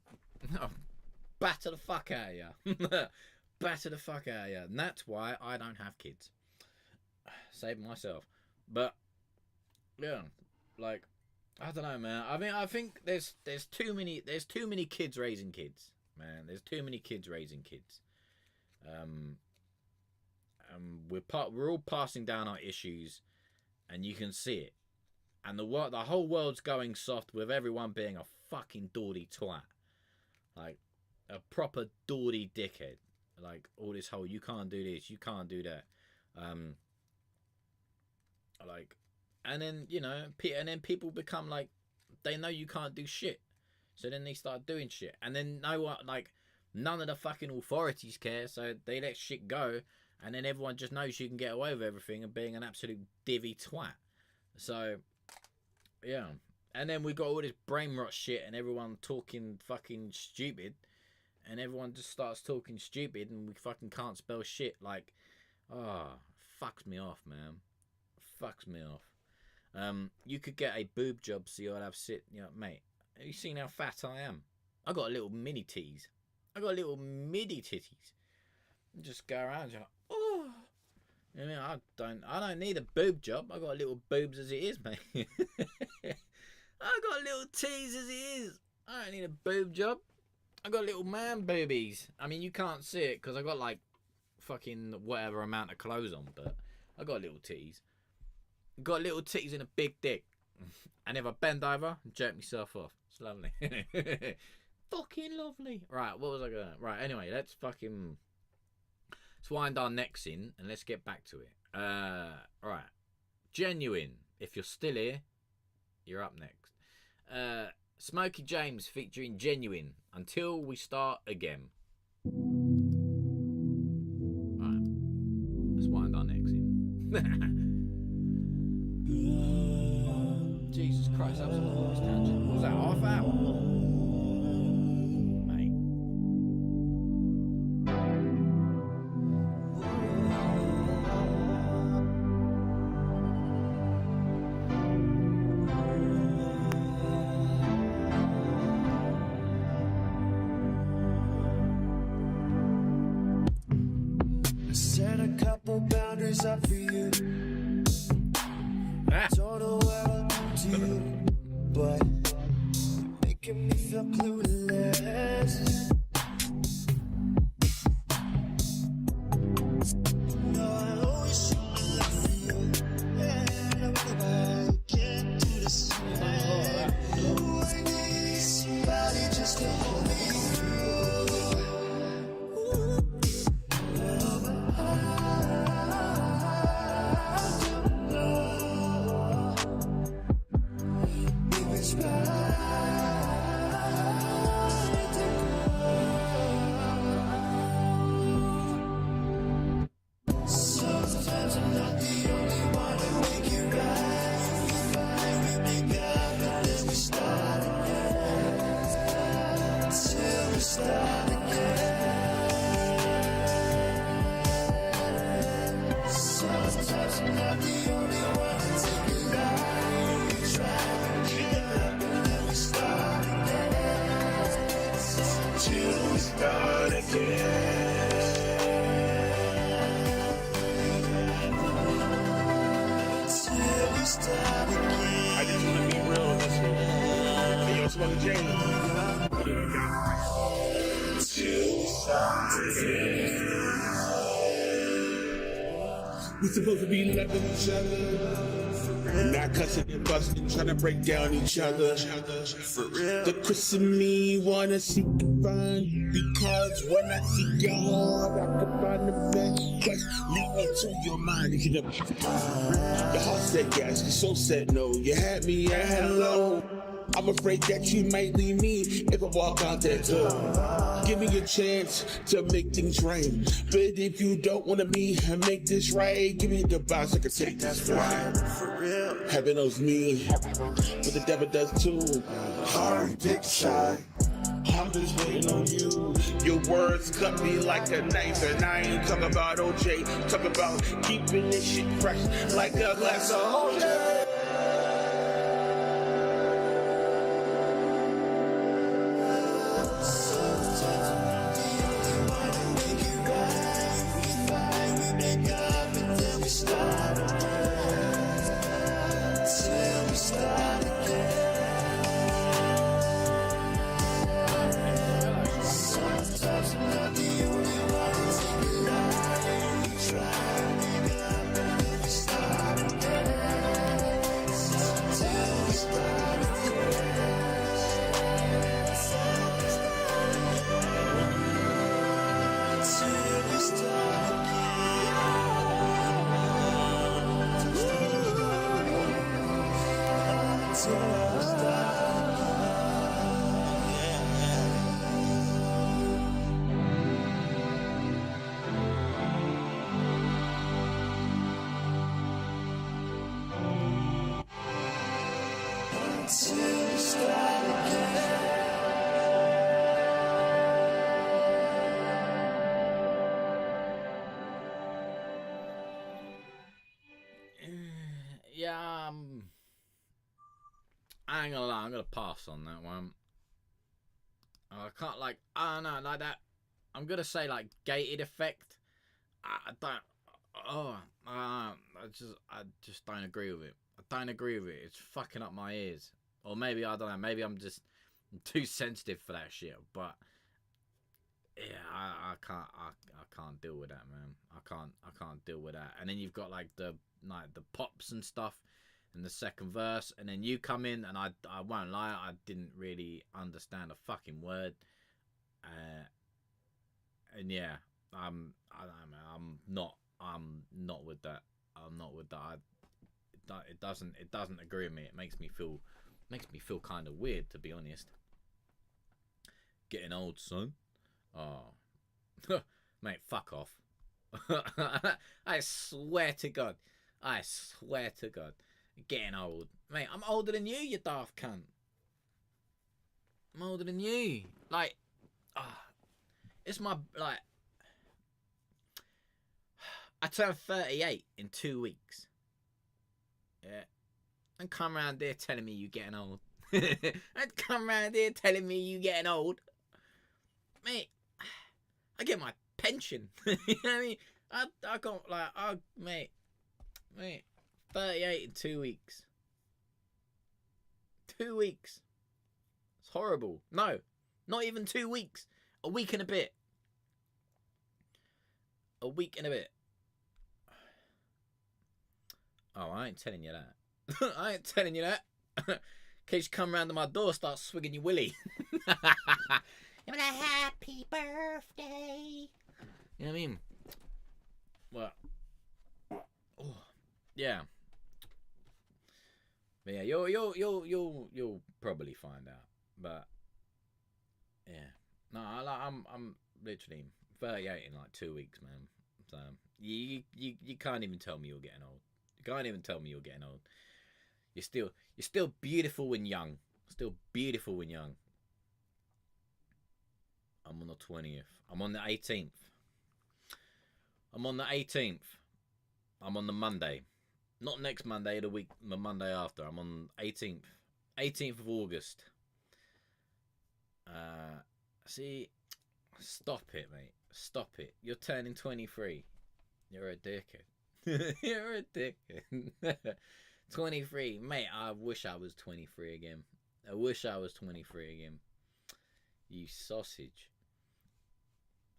Batter the fuck out of you. Batter the fuck out of you. And that's why I don't have kids. Save myself. But yeah, like I don't know, man. I think there's too many kids raising kids, man. There's too many kids raising kids. We're all passing down our issues, and you can see it. And the whole world's going soft with everyone being a fucking dawdy twat, like a proper dawdy dickhead. Like all this whole you can't do this, you can't do that, like, and then and then people become like they know you can't do shit, so then they start doing shit, and then none of the fucking authorities care, so they let shit go, and then everyone just knows you can get away with everything and being an absolute divvy twat. So yeah, and then we got all this brain rot shit and everyone talking fucking stupid, and everyone just starts talking stupid and we fucking can't spell shit. Like, fucks me off, man. Fucks me off. You could get a boob job so you'll have mate, have you seen how fat I am? I got a little mini titties. I got little midi titties. Just go around like, oh. I mean, I don't need a boob job. I got little boobs as it is, mate. I got little titties as it is. I don't need a boob job. I got little man boobies. I mean, you can't see it because I got like fucking whatever amount of clothes on, but I got little titties. Got little titties and a big dick. And if I bend over, I jerk myself off. It's lovely. Fucking lovely. Right, what was I going to... Right, anyway, let's wind our necks in and let's get back to it. Right. Genuine. If you're still here, you're up next. Smokey James featuring Genuine. Until we start again. Right. Let's wind our necks in. Jesus Christ, that was a voice tangent. What was that, half hour? Set a couple boundaries up for you. Don't know what I'll do to you, but you're making me feel clueless. No, I always show my love for you, and I can't do the same. Oh, I need somebody just to hold me through. Sometimes I'm not the only one to make it right. We fight, we make up, and then we start again. Till we start again. Sometimes I'm not the only one to take it right. We try, we make up, and then we start again. Till we start again. I just want to be real in this one. Hey, yo, Smokey James. We supposed to be loving each other, not cussing and busting, trying to break down each other. For real. The Chris and me wanna seek and find, because when I see your heart, I can find the best. Just lead me to your mind. You know, your heart said yes, your soul said no. You had me at hello. I'm afraid that you might leave me if I walk out that door. Give me a chance to make things right. But if you don't want to be and make this right, give me the box, I can take this flight. For real. Heaven knows me, but the devil does too. Hard dick shy. I'm just waiting on you. Your words cut me like a knife, and I ain't talking about OJ. Talk about keeping this shit fresh like a glass of OJ. Yeah, I ain't gonna lie, I'm gonna pass on that one. I can't like, I don't know, like that. I'm gonna say like gated effect. I don't. I just don't agree with it. I don't agree with it. It's fucking up my ears. Or maybe I don't know. Maybe I'm just too sensitive for that shit. But yeah, I can't deal with that, man. I can't deal with that. And then you've got like the pops and stuff in the second verse, and then you come in, and I won't lie, I didn't really understand a fucking word. And yeah, I don't know, I'm not with that. I'm not with that. It doesn't agree with me. It makes me feel kind of weird, to be honest. Getting old, son. Oh, mate, fuck off. I swear to God. Getting old. Mate, I'm older than you, you daft cunt. I'm older than you. Like, it's my, like, I turned 38 in 2 weeks. Yeah. And come around there telling me you getting old. And come around here telling me you getting old. Mate, I get my pension. You know what I mean? I got like, mate, 38 in 2 weeks. 2 weeks. It's horrible. No, not even 2 weeks. A week and a bit. A week and a bit. Oh, I ain't telling you that. I ain't telling you that. In case you come round to my door, start swigging your willy. You're like, happy birthday. You know what I mean? Well, oh, yeah. But yeah, you'll probably find out. But yeah, no, I'm literally 38 in like 2 weeks, man. So you can't even tell me you're getting old. You can't even tell me you're getting old. You're still beautiful when young. Still beautiful when young. I'm on the 20th. I'm on the 18th. I'm on the 18th. I'm on the Monday. Not next Monday, the Monday after. I'm on 18th. 18th of August. See, stop it, mate. Stop it. You're turning 23. You're a dickhead. You're a dickhead. 23. Mate, I wish I was 23 again. I wish I was 23 again. You sausage.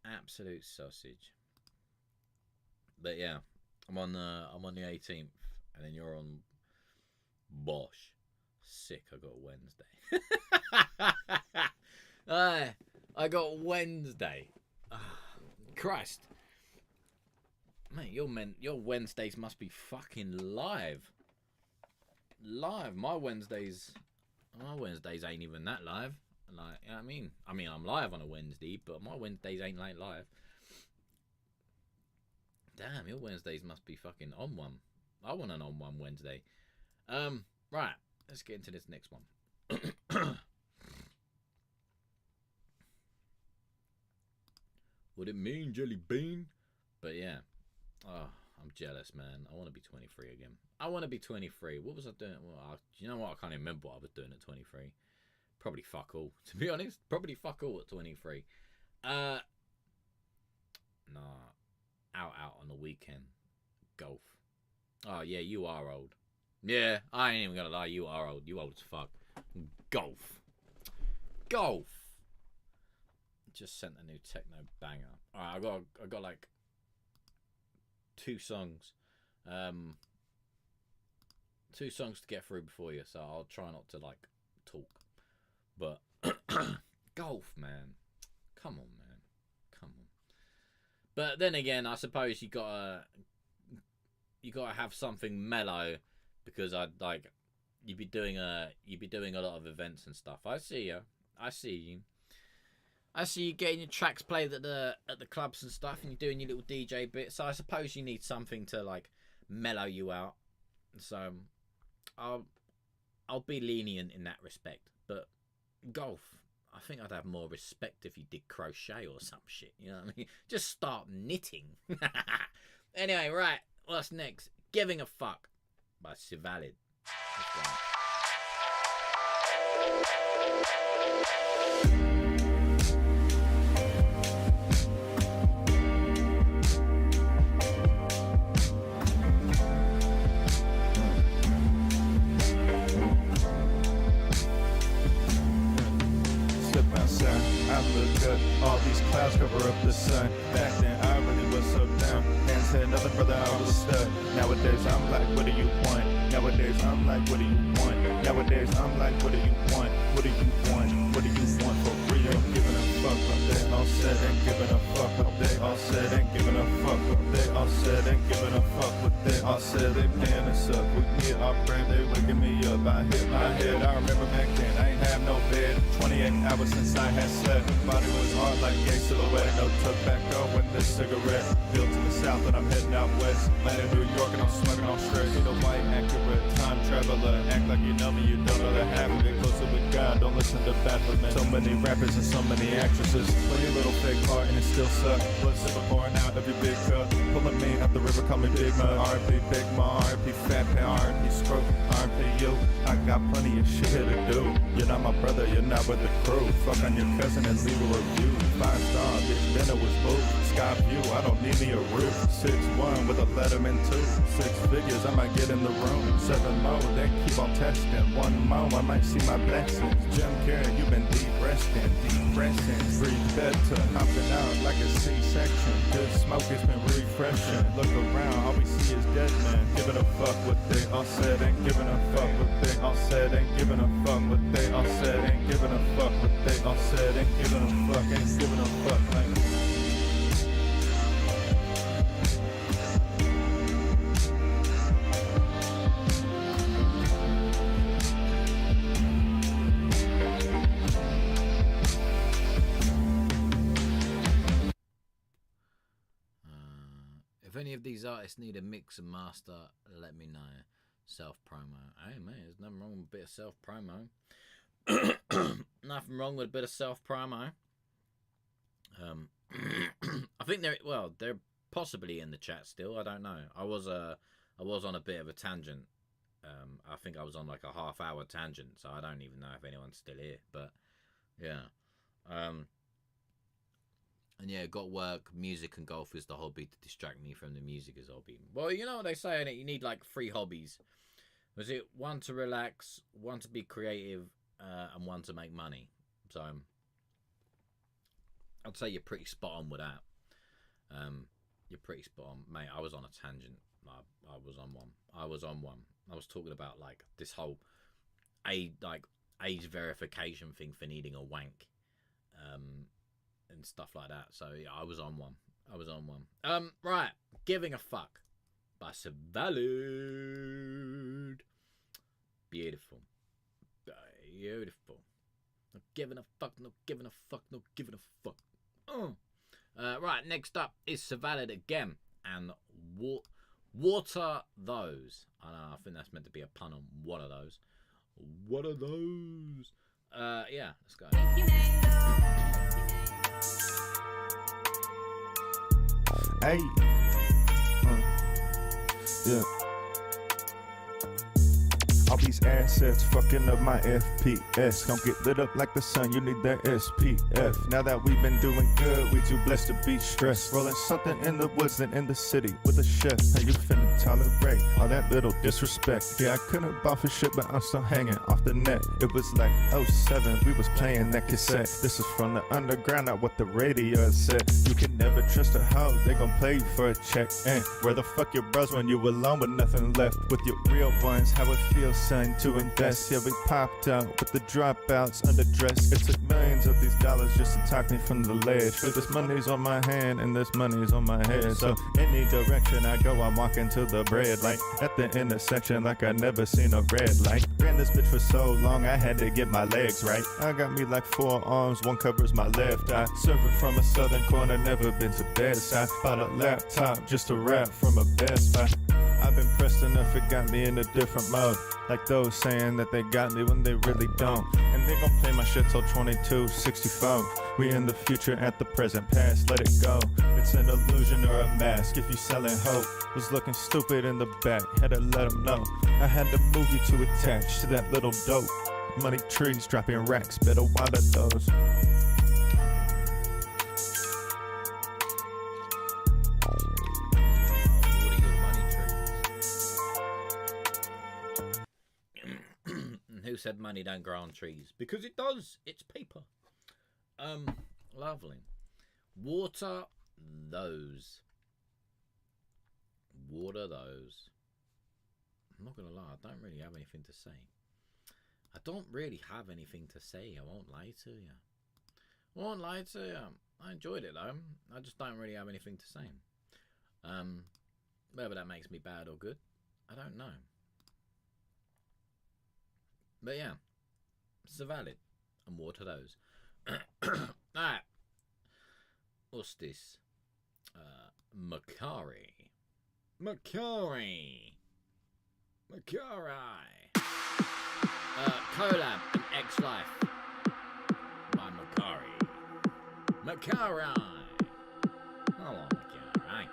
Absolute sausage. But yeah, I'm on the 18th, and then you're on Bosh. Sick. I got Wednesday. I got Wednesday. Christ, mate, your Wednesdays must be fucking live. My Wednesdays My Wednesdays ain't even that live. Like, you know what I mean? I mean, I'm live on a Wednesday, but my Wednesdays ain't like live. Damn, your Wednesdays must be fucking on one. I want an on one Wednesday. Right, let's get into this next one. What it mean, jelly bean? But yeah, oh, I'm jealous, man. I want to be 23 again. I want to be 23. What was I doing? Well, you know what? I can't even remember what I was doing at 23. Probably fuck all, to be honest. Probably fuck all at 23. Nah, out on the weekend. Golf. Oh yeah, you are old. Yeah, I ain't even gonna lie. You are old. You old as fuck. Golf. Just sent a new techno banger. Alright, I got like 2 songs. 2 songs to get through before you, so I'll try not to like talk. But golf, man. Come on, man. Come on. But then again, I suppose you gotta have something mellow, because you'd be doing a lot of events and stuff. I see you. I see you getting your tracks played at the clubs and stuff, and you're doing your little DJ bit. So I suppose you need something to like mellow you out. So I'll be lenient in that respect. But golf, I think I'd have more respect if you did crochet or some shit. You know what I mean? Just start knitting. Anyway, right. What's next? Giving a Fuck by Sivalid. I look up, all these clouds cover up the sun. Back then I really was so down, and said nothing, brother, I was stuck. Nowadays I'm like, what do you want? Nowadays I'm like, what do you want? Nowadays I'm like, what do you want? What do you want? What do you want for real? Giving a fuck what they all said, and giving a fuck what they all said, and giving a fuck what they all said, and giving a fuck what they all said. They paying us up, we get our bread, they waking me up. I hit my head, I remember back then I ain't have no bed. 28 hours since I had slept. Body was hard like gay silhouette. No tobacco in this cigarette. Built to the south and I'm heading out west. Land in New York and I'm smoking on stress. Need a white accurate time traveler. Act like you know me, you don't know the half of it. Closer with God, don't listen to Bethlehem. So many rappers and so many actresses. Play your little fake part and it still sucks. Blood sipper pouring out of your big cup. Pulling me up the river, call me Big Mud. R.I.P. Big Ma, R.I.P. Fat Pan, R.I.P. Stroke, R.I.P. you. I got plenty of shit to do. You're not my brother, you're not with the crew. Fuck on your cousin and leave a review. 5-star, bitch, dinner was boo. Sky view, I don't need me a roof. 6'1" with a Letterman 2. 6 figures, I might get in the room. 7 more, then keep on testing. 1 more, I might see my blessings. Jim Carrey, you've been depressing. Breathe better, hopping out like a C-section. Good smoke, it's been refreshing. Look around, all we see is dead men. Giving a fuck what they all said, ain't giving a fuck what they all said, ain't giving a fuck what they all said, ain't giving a fuck what they all said, ain't giving a fuck, ain't giving a fuck, like. If any of these artists need a mix and master, let me know. Self-promo. Hey, man, there's nothing wrong with a bit of self-promo. Nothing wrong with a bit of self-promo. I think they're possibly in the chat still. I don't know. I was on a bit of a tangent. I think I was on like a half-hour tangent, so I don't even know if anyone's still here. But yeah. And yeah, got work, music and golf is the hobby to distract me from the music as hobby. Well, you know what they say, innit? You need like 3 hobbies. Was it 1 to relax, 1 to be creative, and 1 to make money? So I'd say you're pretty spot on with that. You're pretty spot on, mate. I was on a tangent. I was on one. I was talking about like this whole age verification thing for needing a wank. And stuff like that. So yeah, I was on one. Right, Giving a Fuck by Sivalid. Beautiful. Beautiful. Not giving a fuck, not giving a fuck, not giving a fuck. Right, next up is Savalid again. And water those. I don't know, I think that's meant to be a pun on what are those. What are those? Yeah, let's go. Hey. Yeah. All these assets fucking up my FPS. Don't get lit up like the sun, you need that SPF. Now that we've been doing good, we too blessed to be stressed. Rolling something in the woods and in the city with a chef. How you finna tolerate all that little disrespect? Yeah, I couldn't buy for shit, but I'm still hanging off the net. It was like 07, we was playing that cassette. This is from the underground, not what the radio said. You can never trust a hoe, they gon' play you for a check. And where the fuck your bros when you alone with nothing left? With your real ones, how it feels, son, to invest. Yeah, we popped out with the dropouts underdressed. It took millions of these dollars just to talk me from the ledge. But this money's on my hand and this money's on my head. So any direction I go, I'm walking to the bread light. At the intersection like I never seen a red light. Ran this bitch for so long, I had to get my legs right. I got me like 4 arms, one covers my left eye. Serving from a southern corner, never been to bedside. Bought a laptop just to rap from a Best Buy. I've been pressed enough, it got me in a different mode. Like those saying that they got me when they really don't. And they gon' play my shit till 2264. We in the future at the present past, let it go. It's an illusion or a mask if you selling hope. Was looking stupid in the back, had to let them know. I had to move you to attach to that little dope. Money trees dropping racks, better water those. Who said money don't grow on trees? Because it does. It's paper. Lovely. Water those. Water those. I'm not gonna lie, I don't really have anything to say. I don't really have anything to say. I won't lie to you. I won't lie to you. I enjoyed it though. I just don't really have anything to say. Whether that makes me bad or good, I don't know. But yeah, Savalid and water those. Alright. What's this? Macari. Collab and X-Life by Macari. Macari. Hello, Macari.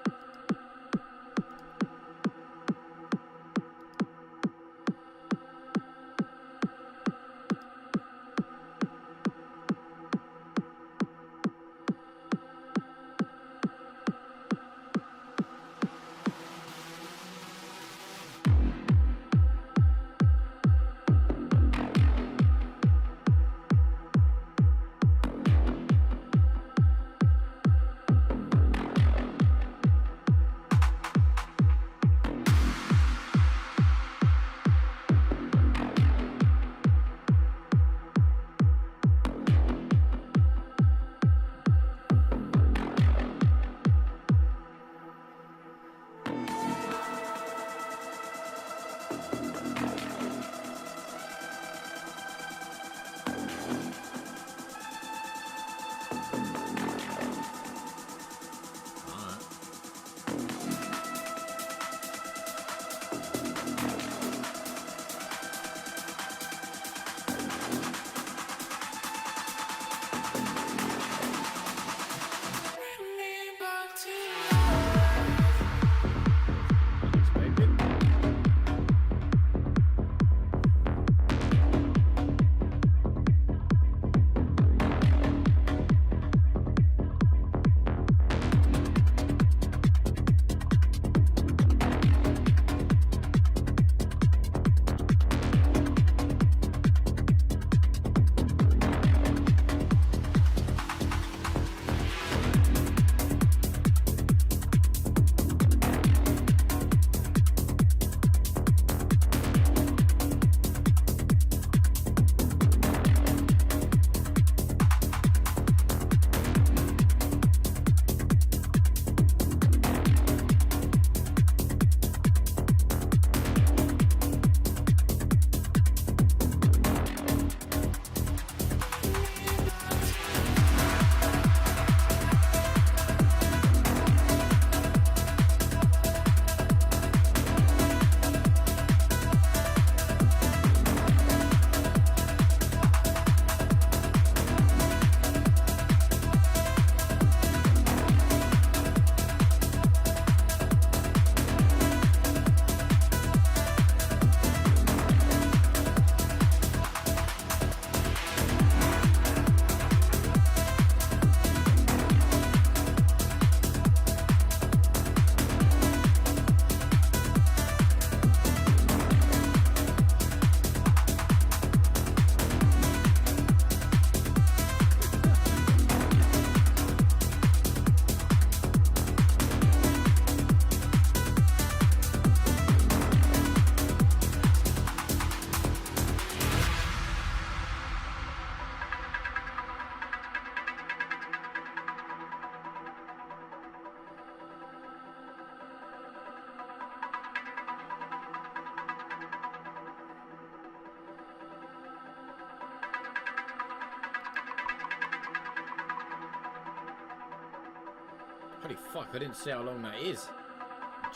Holy fuck, I didn't see how long that is.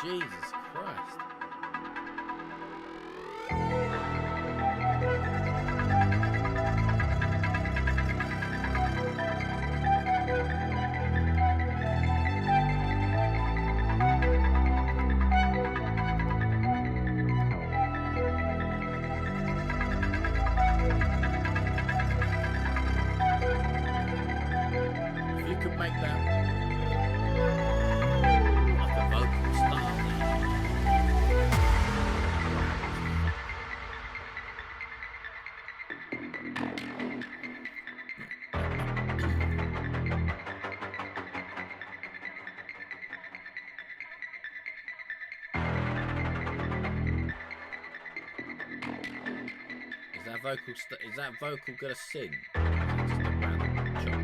Jesus Christ. If you could make that like a vocal style. Is that vocal gonna sing? Or is it just a random chop?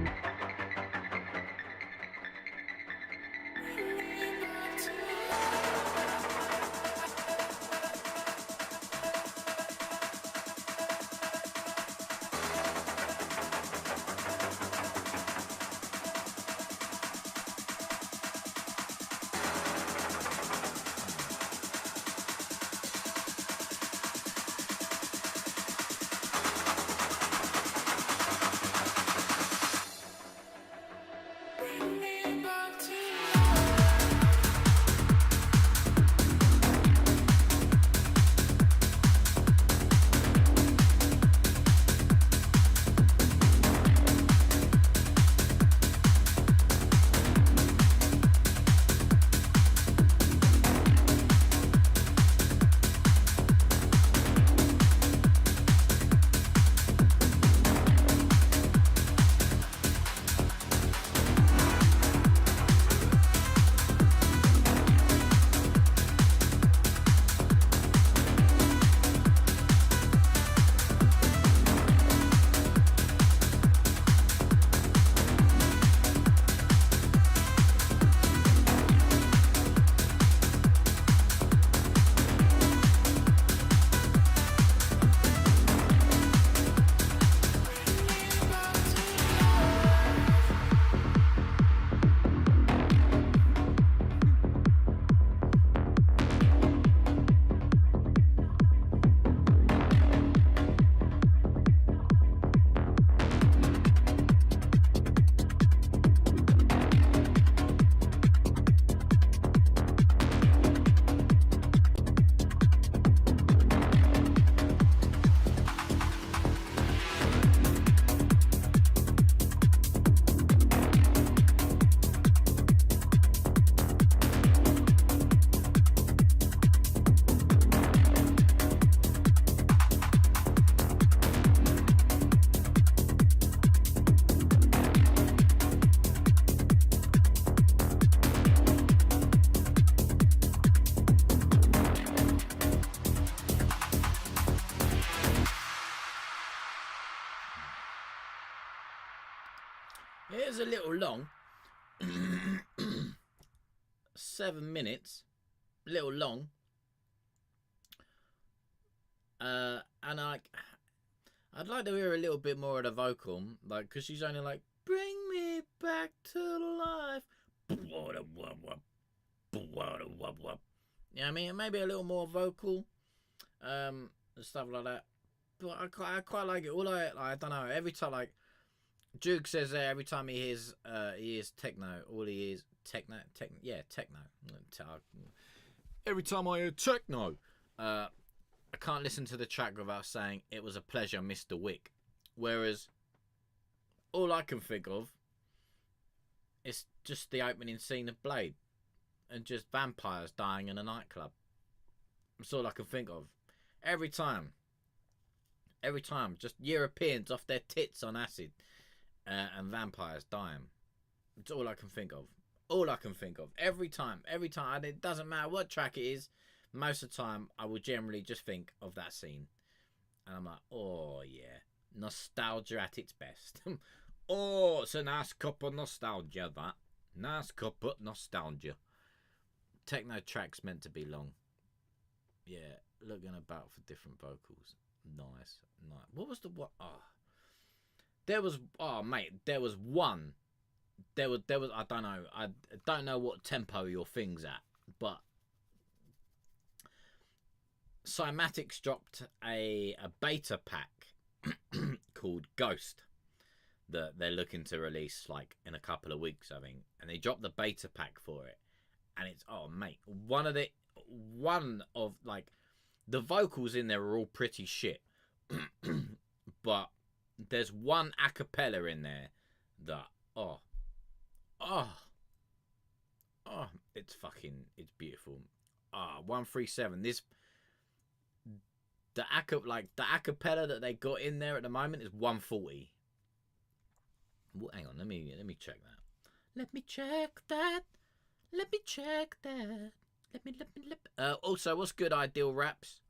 It is a little long. 7 minutes. A little long. And I'd like to hear a little bit more of the vocal, like, because she's only like, bring me back to life. You know what I mean? Maybe a little more vocal, and stuff like that. But I quite like it. I don't know. Every time, like, Duke says that every time he hears techno, all he hears techno. Every time I hear techno, I can't listen to the track without saying it was a pleasure, Mr. Wick. Whereas all I can think of is just the opening scene of Blade and just vampires dying in a nightclub. That's all I can think of. Every time, just Europeans off their tits on acid. And vampires dying. It's all I can think of. Every time. And it doesn't matter what track it is. Most of the time, I will generally just think of that scene. And I'm like, oh, yeah. Nostalgia at its best. Oh, it's a nice cup of nostalgia, that. Nice cup of nostalgia. Techno track's meant to be long. Yeah, looking about for different vocals. Nice. What was the what? Oh. There was one there was I don't know what tempo your thing's at, but Cymatics dropped a beta pack called Ghost that they're looking to release like in a couple of weeks, I think, and they dropped the beta pack for it, and it's, oh mate, one of like the vocals in there are all pretty shit, but there's one a cappella in there that it's beautiful. 137. The a cappella that they got in there at the moment is 140. Well, hang on, let me check that. Let me check that. Also, what's good, Ideal Raps?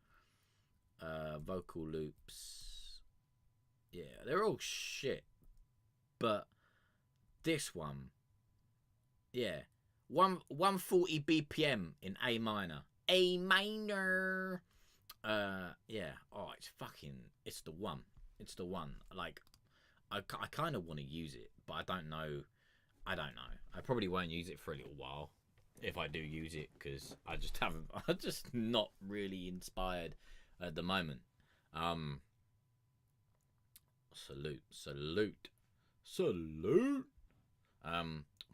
Vocal loops. Yeah, they're all shit. But this one, yeah, 140 BPM in A minor. A minor. Yeah. Oh, it's the one. It's the one. Like, I kind of want to use it, but I don't know. I probably won't use it for a little while, if I do use it, because I'm just not really inspired at the moment. Salute.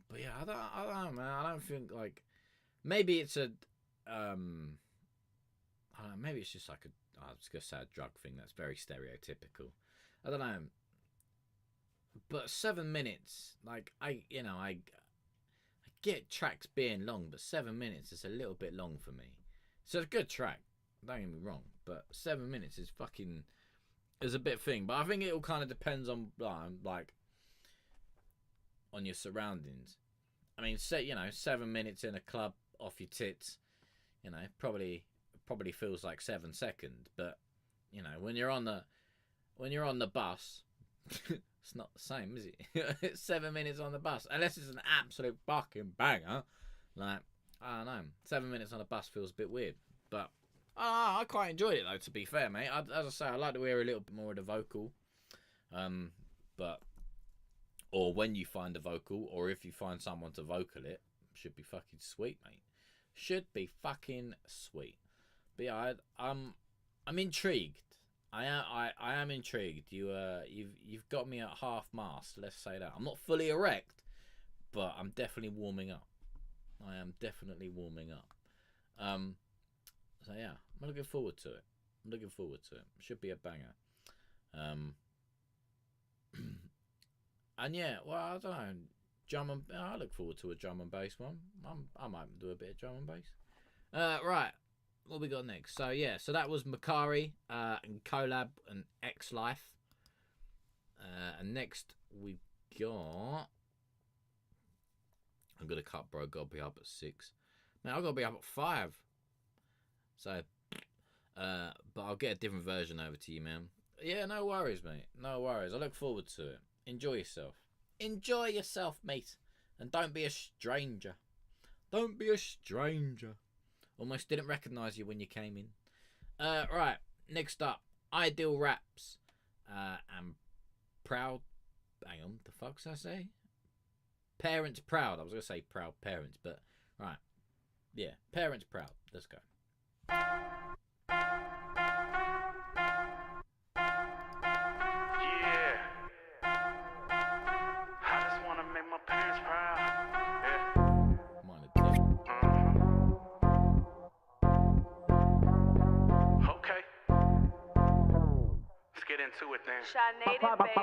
But yeah, I don't know, man. I don't think, like, maybe it's a I don't know, maybe it's just like I was gonna say a drug thing that's very stereotypical. I don't know. But 7 minutes, like, I get tracks being long, but 7 minutes is a little bit long for me. It's a good track, don't get me wrong, but 7 minutes is a bit thing. But I think it all kind of depends on, like, on your surroundings. I mean, 7 minutes in a club off your tits, probably feels like 7 seconds. But when you're on the bus. It's not the same, is it? It's 7 minutes on the bus. Unless it's an absolute fucking banger. Like, I don't know. 7 minutes on a bus feels a bit weird. But I quite enjoyed it, though, to be fair, mate. As I say, I like to hear a little bit more of the vocal. Or when you find a vocal, or if you find someone to vocal it, should be fucking sweet, mate. Should be fucking sweet. But yeah, I'm intrigued. I am intrigued. You've got me at half mast. Let's say that. I'm not fully erect, but I'm definitely warming up. I am definitely warming up. So yeah, I'm looking forward to it. Should be a banger. And yeah, well, I don't know. I look forward to a drum and bass one. I might do a bit of drum and bass. Right. What we got next? So yeah, so that was Makari and Collab and X Life. And next we got. I'm gonna cut, bro. Gotta be up at 6. Man, I gotta be up at 5. So, but I'll get a different version over to you, man. Yeah, no worries, mate. No worries. I look forward to it. Enjoy yourself. Enjoy yourself, mate. And don't be a stranger. Don't be a stranger. Almost didn't recognise you when you came in. Right, next up, Ideal Raps. And Proud. Hang on, the fuck's I say? Parents Proud. I was going to say Proud Parents, but right. Yeah, Parents Proud. Let's go.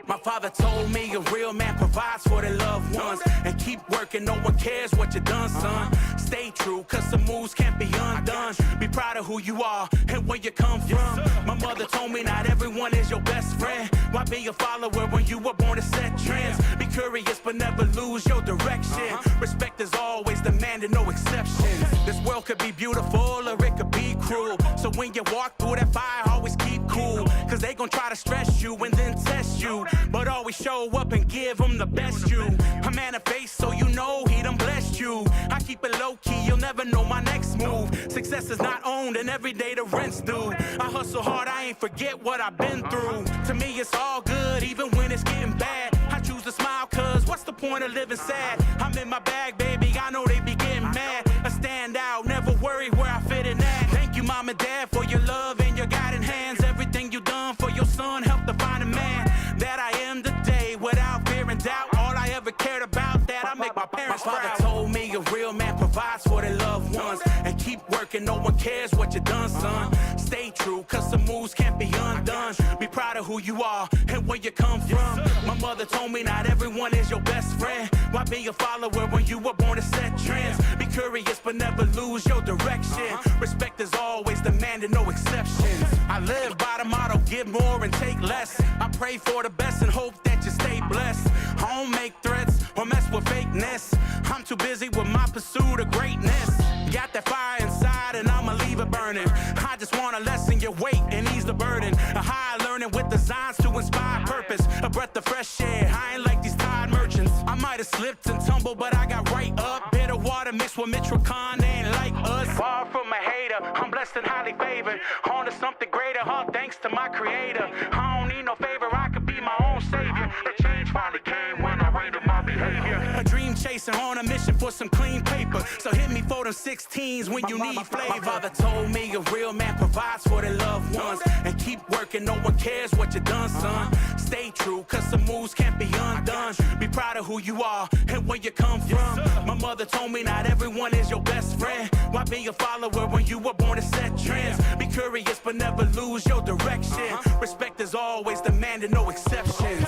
My father told me a real man provides for their loved ones. And keep working, no one cares what you done, son. Stay true, cause some moves can't be undone. Be proud of who you are and where you come from. My mother told me not everyone is your best friend. Why be a follower when you were born to set trends? Be curious but never lose your direction. Respect is always demanded, no exceptions. This world could be beautiful or it could be cruel. So when you walk through that fire, always keep cool. Cause they gon' try to stress you and then test you. But always show up and give them the best you. A man of faith, so you know he done blessed you. I keep it low key, you'll never know my next move. Success is not owned and every day the rent's due. I hustle hard, I ain't forget what I've been through. To me it's all good, even when it's getting bad. I choose to smile, cause what's the point of living sad? I'm in my bag, baby, I know they be getting mad. I stand out, never worry where I fit in at. Thank you, mom and dad, for your love and your guiding hands. Everything you done for your son helped define a man that I am today, without fear and doubt. All I ever cared about, that I make my parents proud. My father told me a real man provides for their loved ones, and keep working, no one cares what you done, son. Stay true, cause some moves can't be undone. Be proud of who you are and where you come from. My mother told me not everyone is your best friend. Why be a follower when you were born to set trends? Be curious but never lose your direction. Respect is always demanded, no exceptions. I live by the motto, give more and take less. I pray for the best and hope that you stay blessed. I don't make threats or mess with fakeness. I'm too busy with my pursuit of greatness. Got that fire inside and I'ma leave it burning. I just wanna lessen your weight and ease the burden. A high learning with designs to inspire purpose. A breath of fresh air, I ain't like these tired merchants. I might have slipped and tumbled, but I got right up. Bitter water mixed with Mitrocon, they ain't like us. Far from a hater, I'm blessed and highly favored. On to something greater, thanks to my creator. I don't need no favor, I could be my own savior. The change finally came when I rated my behavior. A dream chaser on a mission for some clean paper. So hit me for them 16s when you need flavor. My father told me a real man provides for their loved ones, and keep working, no one cares what you done, son. Stay true, cause some moves can't be undone. Be proud of who you are and where you come from. My mother told me not everyone is your best friend. Why be a follower when you were born to set trends? Be curious but never lose your direction. Respect is always demanded, no exceptions.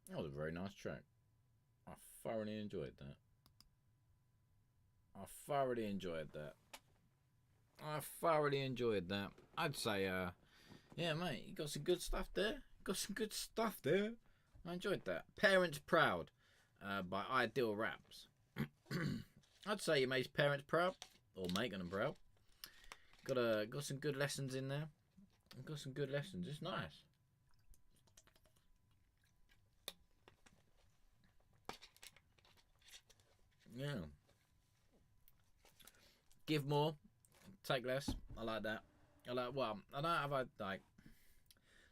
That was a very nice track. I thoroughly enjoyed that. I'd say, yeah, mate, you got some good stuff there. I enjoyed that. Parents Proud by Ideal Raps. I'd say you made his parents proud, or making them proud. Got some good lessons in there. It's nice. Yeah. Give more, take less. I like that. I don't have like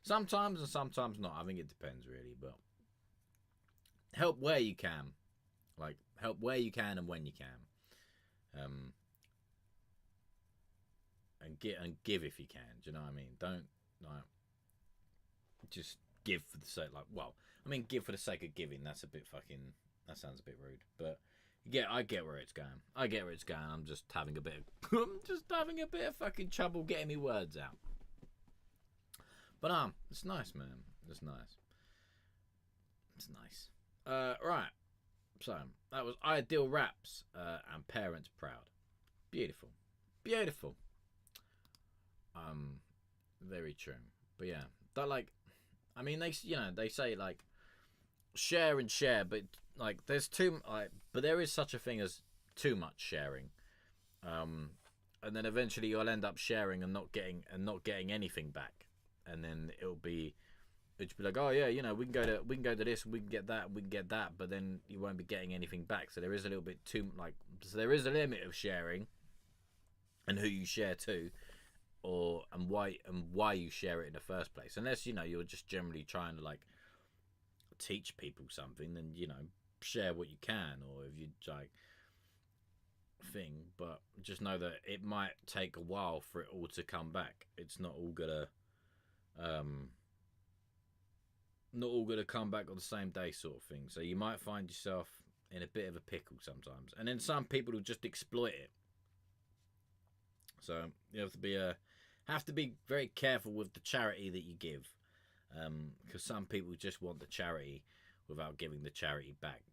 sometimes and sometimes not. I think it depends really, but help where you can. Like help where you can and when you can. And give if you can. Do you know what I mean? Don't like just give for the sake give for the sake of giving. That sounds a bit rude, but yeah, I get where it's going. I'm just having a bit of fucking trouble getting me words out. But it's nice, man. It's nice. Right. So that was Ideal Raps and Parents Proud. Beautiful. Very true. But yeah, that they say like share and share, but like there's but there is such a thing as too much sharing, and then eventually you'll end up sharing and not getting anything back, and then it'll be like, oh yeah, we can go to this, we can get that, but then you won't be getting anything back. So there is a little bit so there is a limit of sharing and who you share to, and why you share it in the first place, unless you're just generally trying to like teach people something, then share what you can, or if you like thing, but just know that it might take a while for it all to come back. It's not all gonna come back on the same day, sort of thing. So you might find yourself in a bit of a pickle sometimes, and then some people will just exploit it. So you have to be very careful with the charity that you give, because some people just want the charity without giving the charity back.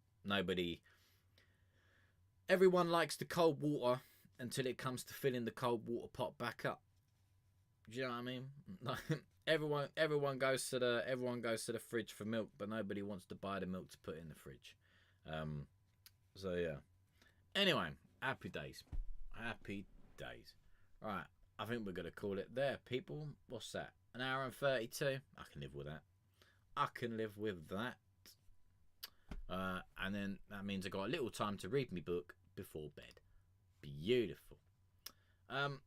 Everyone likes the cold water until it comes to filling the cold water pot back up. Do you know what I mean? everyone goes to the fridge for milk, but nobody wants to buy the milk to put in the fridge. So yeah. Anyway, happy days. Right. I think we're gonna call it there, people. What's that? An hour and 32. I can live with that. I can live with that. And then that means I got a little time to read my book before bed. Beautiful.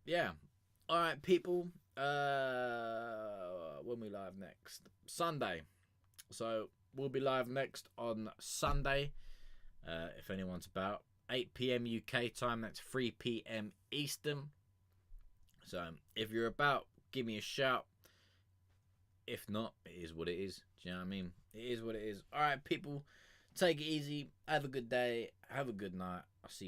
Yeah. All right, people. When we live next? Sunday. So we'll be live next on Sunday. If anyone's about 8 p.m. UK time, that's 3 p.m. Eastern. So if you're about, give me a shout. If not, it is what it is. Do you know what I mean? It is what it is. All right, people. Take it easy. Have a good day. Have a good night. I'll see you.